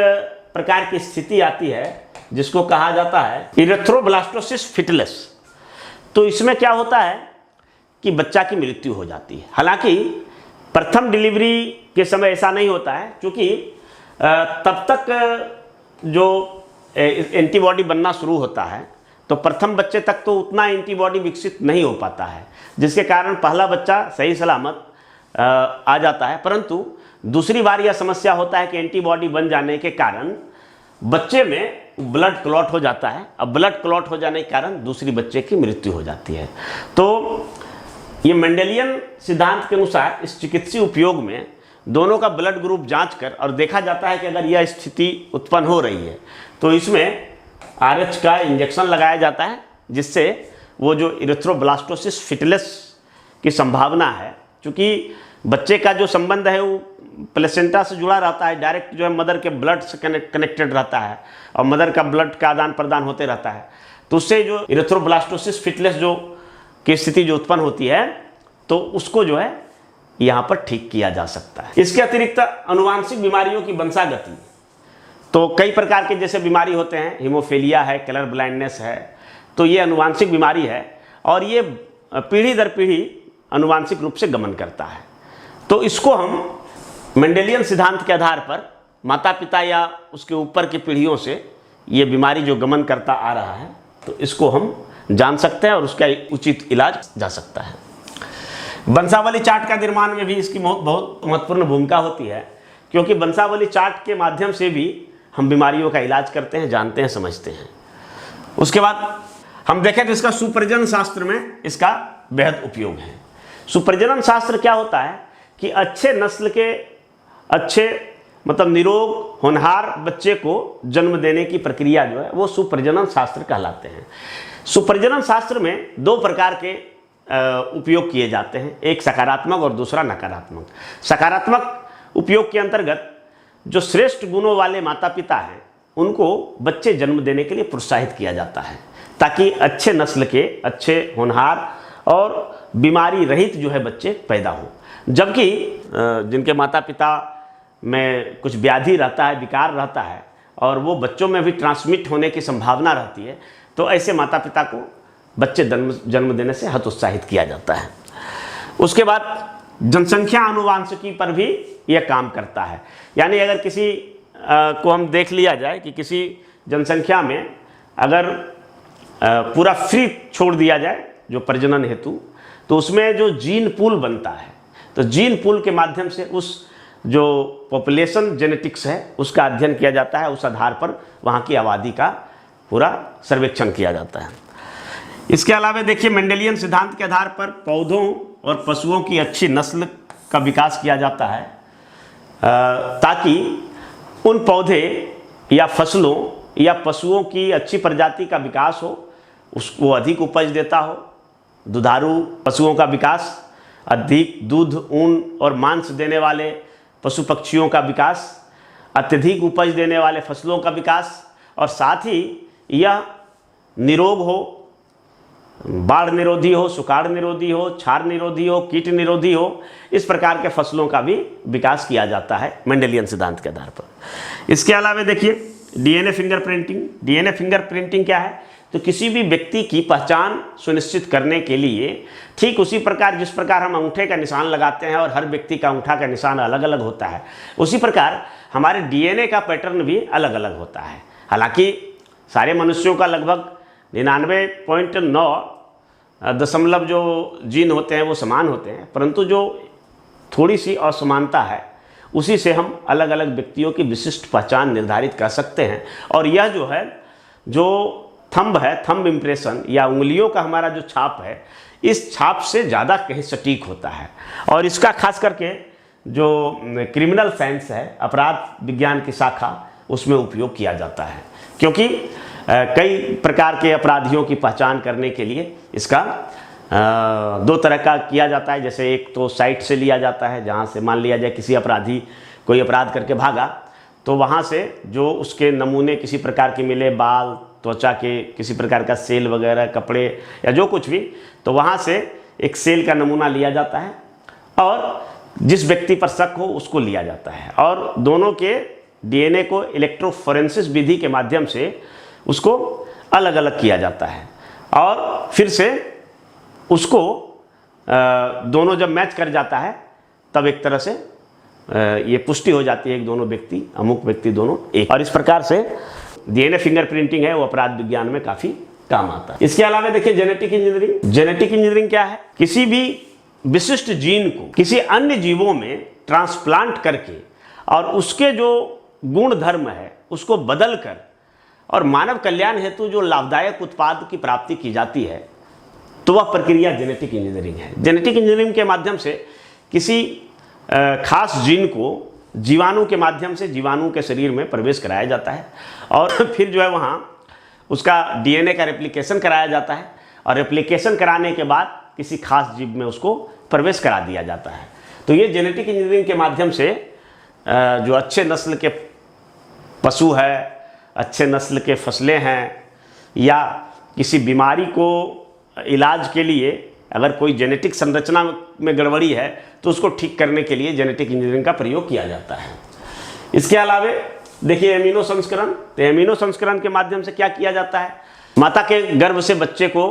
प्रकार की स्थिति आती है जिसको कहा जाता है इरेथ्रोब्लास्टोसिस फिटलेस। तो इसमें क्या होता है कि बच्चा की मृत्यु हो जाती है। हालांकि प्रथम डिलीवरी के समय ऐसा नहीं होता है, क्योंकि तब तक जो एंटीबॉडी बनना शुरू होता है तो प्रथम बच्चे तक तो उतना एंटीबॉडी विकसित नहीं हो पाता है, जिसके कारण पहला बच्चा सही सलामत आ जाता है। परंतु दूसरी बार यह समस्या होता है कि एंटीबॉडी बन जाने के कारण बच्चे में ब्लड क्लॉट हो जाता है। अब ब्लड क्लॉट हो जाने के कारण दूसरी बच्चे की मृत्यु हो जाती है। तो ये मेंडेलियन सिद्धांत के अनुसार इस चिकित्सीय उपयोग में दोनों का ब्लड ग्रुप जांच कर और देखा जाता है कि अगर यह स्थिति उत्पन्न हो रही है तो इसमें RH का इंजेक्शन लगाया जाता है, जिससे वो जो इरेथ्रोब्लास्टोसिस फिटलेस की संभावना है, क्योंकि बच्चे का जो संबंध है वो प्लेसेंटा से जुड़ा रहता है, डायरेक्ट जो है मदर के ब्लड से कनेक्टेड रहता है और मदर का ब्लड का आदान प्रदान होते रहता है। तो उससे जो इरेथ्रोब्लास्टोसिस फिटलेस जो की स्थिति जो उत्पन्न होती है तो उसको जो है यहाँ पर ठीक किया जा सकता है। इसके अतिरिक्त अनुवांशिक बीमारियों की वंशागति, तो कई प्रकार के जैसे बीमारी होते हैं, हीमोफीलिया है, कलर ब्लाइंडनेस है, तो ये अनुवांशिक बीमारी है और ये पीढ़ी दर पीढ़ी अनुवांशिक रूप से गमन करता है। तो इसको हम मेंडेलियन सिद्धांत के आधार पर माता पिता या उसके ऊपर की पीढ़ियों से ये बीमारी जो गमन करता आ रहा है तो इसको हम जान सकते हैं और उसका उचित इलाज जा सकता है। वंशावली चार्ट का निर्माण में भी इसकी बहुत महत्वपूर्ण भूमिका होती है, क्योंकि वंशावली चार्ट के माध्यम से भी हम बीमारियों का इलाज करते हैं, जानते हैं, समझते हैं। उसके बाद हम देखें तो इसका सुप्रजनन शास्त्र में इसका बेहद उपयोग है। सुप्रजनन शास्त्र क्या होता है कि अच्छे नस्ल के अच्छे मतलब निरोग होनहार बच्चे को जन्म देने की प्रक्रिया जो है वो सुप्रजनन शास्त्र कहलाते हैं। सुप्रजनन शास्त्र में दो प्रकार के उपयोग किए जाते हैं, एक सकारात्मक और दूसरा नकारात्मक। सकारात्मक उपयोग के अंतर्गत जो श्रेष्ठ गुणों वाले माता पिता हैं उनको बच्चे जन्म देने के लिए प्रोत्साहित किया जाता है, ताकि अच्छे नस्ल के अच्छे होनहार और बीमारी रहित जो है बच्चे पैदा हों। जबकि जिनके माता पिता में कुछ व्याधि रहता है, विकार रहता है और वो बच्चों में भी ट्रांसमिट होने की संभावना रहती है, तो ऐसे माता पिता को बच्चे जन्म देने से हतोत्साहित किया जाता है। उसके बाद जनसंख्या अनुवांशिकी पर भी यह काम करता है। यानी अगर किसी को हम देख लिया जाए कि किसी जनसंख्या में अगर पूरा फ्री छोड़ दिया जाए जो प्रजनन हेतु, तो उसमें जो जीन पूल बनता है, तो जीन पूल के माध्यम से उस जो पॉपुलेशन जेनेटिक्स है उसका अध्ययन किया जाता है। उस आधार पर वहाँ की आबादी का पूरा सर्वेक्षण किया जाता है। इसके अलावा देखिए मेंडेलियन सिद्धांत के आधार पर पौधों और पशुओं की अच्छी नस्ल का विकास किया जाता है, ताकि उन पौधे या फसलों या पशुओं की अच्छी प्रजाति का विकास हो, उसको अधिक उपज देता हो। दुधारू पशुओं का विकास, अधिक दूध, ऊन और मांस देने वाले पशु पक्षियों का विकास, अत्यधिक उपज देने वाले फसलों का विकास, और साथ ही यह निरोग हो, बाढ़ निरोधी हो, सुखाड़ निरोधी हो, क्षार निरोधी हो, कीट निरोधी हो, इस प्रकार के फसलों का भी विकास किया जाता है मेंडेलियन सिद्धांत के आधार पर। इसके अलावा देखिए डीएनए फिंगरप्रिंटिंग। डीएनए फिंगरप्रिंटिंग क्या है? तो किसी भी व्यक्ति की पहचान सुनिश्चित करने के लिए ठीक उसी प्रकार जिस प्रकार हम अंगूठे का निशान लगाते हैं और हर व्यक्ति का अंगूठा का निशान अलग अलग होता है, उसी प्रकार हमारे डीएनए का पैटर्न भी अलग अलग होता है। हालांकि सारे मनुष्यों का लगभग 99.9 जो जीन होते हैं वो समान होते हैं, परंतु जो थोड़ी सी असमानता है उसी से हम अलग अलग व्यक्तियों की विशिष्ट पहचान निर्धारित कर सकते हैं। और यह जो है जो थंब है, थंब इम्प्रेशन या उंगलियों का हमारा जो छाप है, इस छाप से ज़्यादा कहीं सटीक होता है। और इसका खास करके जो क्रिमिनल साइंस है, अपराध विज्ञान की शाखा, उसमें उपयोग किया जाता है, क्योंकि कई प्रकार के अपराधियों की पहचान करने के लिए इसका दो तरह का किया जाता है। जैसे एक तो साइट से लिया जाता है, जहाँ से मान लिया जाए किसी अपराधी कोई अपराध करके भागा, तो वहाँ से जो उसके नमूने किसी प्रकार के मिले, बाल, त्वचा के किसी प्रकार का सेल वगैरह, कपड़े या जो कुछ भी, तो वहाँ से एक सेल का नमूना लिया जाता है और जिस व्यक्ति पर शक हो उसको लिया जाता है, और दोनों के डीएनए को इलेक्ट्रोफोरेंसिस विधि के माध्यम से उसको अलग अलग किया जाता है, और फिर से उसको दोनों जब मैच कर जाता है तब एक तरह से ये पुष्टि हो जाती है कि दोनों व्यक्ति, अमुक व्यक्ति दोनों एक। और इस प्रकार से डीएनए फिंगरप्रिंटिंग है वो अपराध विज्ञान में काफ़ी काम आता है। इसके अलावा देखिए जेनेटिक इंजीनियरिंग। जेनेटिक इंजीनियरिंग क्या है? किसी भी विशिष्ट जीन को किसी अन्य जीवों में ट्रांसप्लांट करके और उसके जो गुण धर्म है उसको बदल कर और मानव कल्याण हेतु जो लाभदायक उत्पाद की प्राप्ति की जाती है, तो वह प्रक्रिया जेनेटिक इंजीनियरिंग है। जेनेटिक इंजीनियरिंग के माध्यम से किसी खास जीन को जीवाणु के माध्यम से जीवाणु के शरीर में प्रवेश कराया जाता है और फिर जो है वहाँ उसका डीएनए का रेप्लिकेशन कराया जाता है, और रेप्लिकेशन कराने के बाद किसी खास जीव में उसको प्रवेश करा दिया जाता है। तो ये जेनेटिक इंजीनियरिंग के माध्यम से जो अच्छे नस्ल के पशु है, अच्छे नस्ल के फसलें हैं, या किसी बीमारी को इलाज के लिए अगर कोई जेनेटिक संरचना में गड़बड़ी है तो उसको ठीक करने के लिए जेनेटिक इंजीनियरिंग का प्रयोग किया जाता है। इसके अलावा देखिए एमिनो संस्करण। तो एमिनो संस्करण के माध्यम से क्या किया जाता है? माता के गर्भ से बच्चे को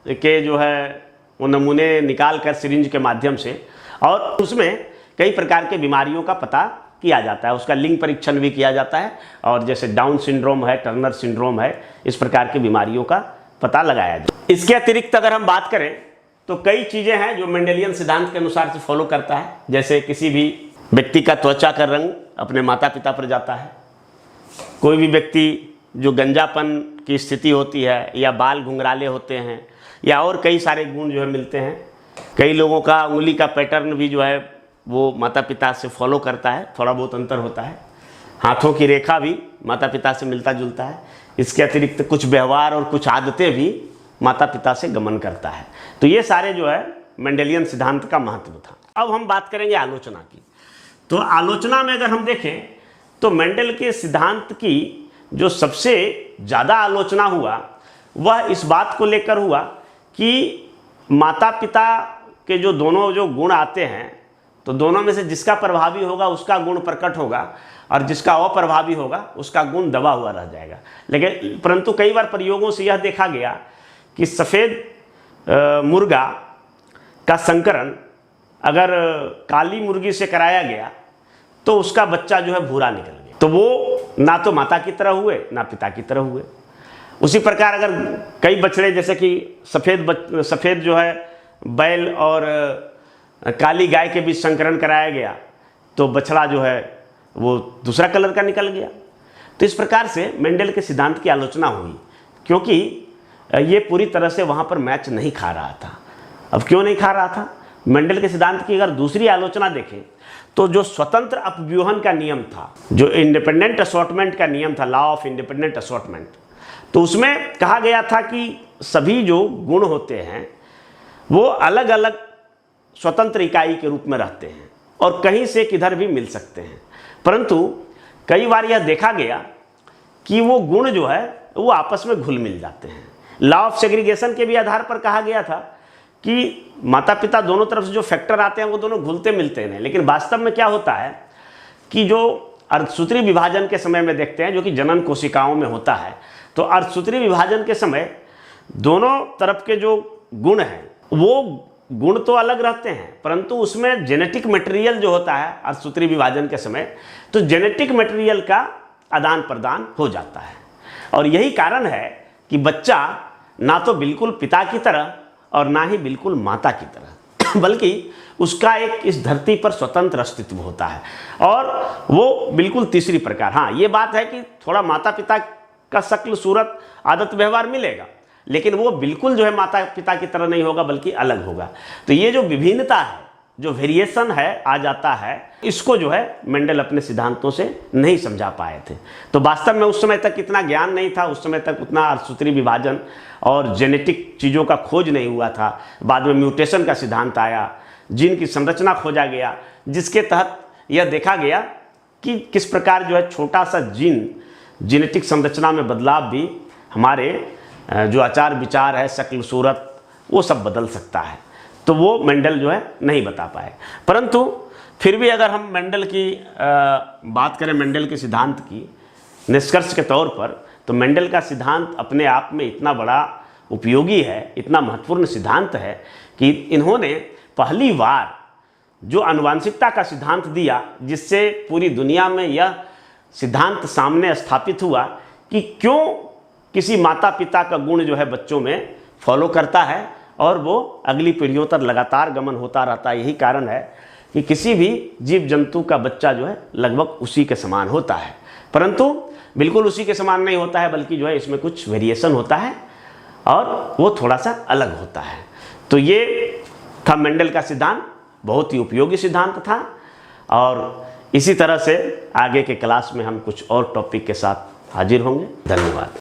के जो है वो नमूने निकाल कर सिरिंज के माध्यम से, और उसमें कई प्रकार के बीमारियों का पता किया जाता है, उसका लिंग परीक्षण भी किया जाता है, और जैसे डाउन सिंड्रोम है, टर्नर सिंड्रोम है, इस प्रकार की बीमारियों का पता लगाया जाए। इसके अतिरिक्त अगर हम बात करें तो कई चीज़ें हैं जो मेंडेलियन सिद्धांत के अनुसार से फॉलो करता है। जैसे किसी भी व्यक्ति का त्वचा का रंग अपने माता पिता पर जाता है, कोई भी व्यक्ति जो गंजापन की स्थिति होती है, या बाल घुंघराले होते हैं, या और कई सारे गुण जो है मिलते हैं। कई लोगों का उंगली का पैटर्न भी जो है वो माता पिता से फॉलो करता है, थोड़ा बहुत अंतर होता है। हाथों की रेखा भी माता पिता से मिलता जुलता है। इसके अतिरिक्त कुछ व्यवहार और कुछ आदतें भी माता पिता से गमन करता है। तो ये सारे जो है मेंडेलियन सिद्धांत का महत्व था। अब हम बात करेंगे आलोचना की। तो आलोचना में अगर हम देखें तो मेंडल के सिद्धांत की जो सबसे ज़्यादा आलोचना हुआ वह इस बात को लेकर हुआ कि माता पिता के जो दोनों जो गुण आते हैं, तो दोनों में से जिसका प्रभावी होगा उसका गुण प्रकट होगा, और जिसका अप्रभावी होगा उसका गुण दबा हुआ रह जाएगा। लेकिन परंतु कई बार प्रयोगों से यह देखा गया कि सफ़ेद मुर्गा का संकरण अगर काली मुर्गी से कराया गया तो उसका बच्चा जो है भूरा निकल गया, तो वो ना तो माता की तरह हुए ना पिता की तरह हुए। उसी प्रकार अगर कई बछड़े, जैसे कि सफ़ेद जो है बैल और काली गाय के बीच संकरण कराया गया तो बछड़ा जो है वो दूसरा कलर का निकल गया। तो इस प्रकार से मेंडल के सिद्धांत की आलोचना हुई, क्योंकि ये पूरी तरह से वहाँ पर मैच नहीं खा रहा था। अब क्यों नहीं खा रहा था? मेंडल के सिद्धांत की अगर दूसरी आलोचना देखें तो जो स्वतंत्र अपव्यूहन का नियम था, जो इंडिपेंडेंट असॉर्टमेंट का नियम था, लॉ ऑफ इंडिपेंडेंट असॉर्टमेंट, तो उसमें कहा गया था कि सभी जो गुण होते हैं वो अलग अलग स्वतंत्र इकाई के रूप में रहते हैं और कहीं से किधर भी मिल सकते हैं। परंतु कई बार यह देखा गया कि वो गुण जो है वो आपस में घुल मिल जाते हैं। लॉ ऑफ सेग्रीगेशन के भी आधार पर कहा गया था कि माता पिता दोनों तरफ से जो फैक्टर आते हैं वो दोनों घुलते मिलते हैं। लेकिन वास्तव में क्या होता है कि जो अर्धसूत्री विभाजन के समय में देखते हैं, जो कि जनन कोशिकाओं में होता है, तो अर्धसूत्री विभाजन के समय दोनों तरफ के जो गुण हैं वो गुण तो अलग रहते हैं, परंतु उसमें जेनेटिक मटेरियल जो होता है अर्धसूत्री विभाजन के समय, तो जेनेटिक मटेरियल का आदान प्रदान हो जाता है। और यही कारण है कि बच्चा ना तो बिल्कुल पिता की तरह और ना ही बिल्कुल माता की तरह, बल्कि उसका एक इस धरती पर स्वतंत्र अस्तित्व होता है, और वो बिल्कुल तीसरी प्रकार। हाँ, ये बात है कि थोड़ा माता पिता का शक्ल, सूरत, आदत, व्यवहार मिलेगा, लेकिन वो बिल्कुल जो है माता पिता की तरह नहीं होगा, बल्कि अलग होगा। तो ये जो विभिन्नता है, जो वेरिएशन है आ जाता है, इसको जो है मेंडल अपने सिद्धांतों से नहीं समझा पाए थे। तो वास्तव में उस समय तक इतना ज्ञान नहीं था, उस समय तक उतना अर्धसूत्री विभाजन और जेनेटिक चीज़ों का खोज नहीं हुआ था। बाद में म्यूटेशन का सिद्धांत आया, जीन की संरचना खोजा गया, जिसके तहत यह देखा गया कि किस प्रकार जो है छोटा सा जीन जेनेटिक संरचना में बदलाव भी हमारे जो आचार विचार है, शक्ल सूरत, वो सब बदल सकता है। तो वो मेंडल जो है नहीं बता पाए। परंतु फिर भी अगर हम मेंडल की बात करें, मेंडल के सिद्धांत की निष्कर्ष के तौर पर, तो मेंडल का सिद्धांत अपने आप में इतना बड़ा उपयोगी है, इतना महत्वपूर्ण सिद्धांत है कि इन्होंने पहली बार जो आनुवांशिकता का सिद्धांत दिया, जिससे पूरी दुनिया में यह सिद्धांत सामने स्थापित हुआ कि क्यों किसी माता पिता का गुण जो है बच्चों में फॉलो करता है और वो अगली पीढ़ियों तक लगातार गमन होता रहता है। यही कारण है कि किसी भी जीव जंतु का बच्चा जो है लगभग उसी के समान होता है, परंतु बिल्कुल उसी के समान नहीं होता है, बल्कि जो है इसमें कुछ वेरिएशन होता है और वो थोड़ा सा अलग होता है। तो ये था मेंडल का सिद्धांत, बहुत ही उपयोगी सिद्धांत था। और इसी तरह से आगे के क्लास में हम कुछ और टॉपिक के साथ हाजिर होंगे। धन्यवाद।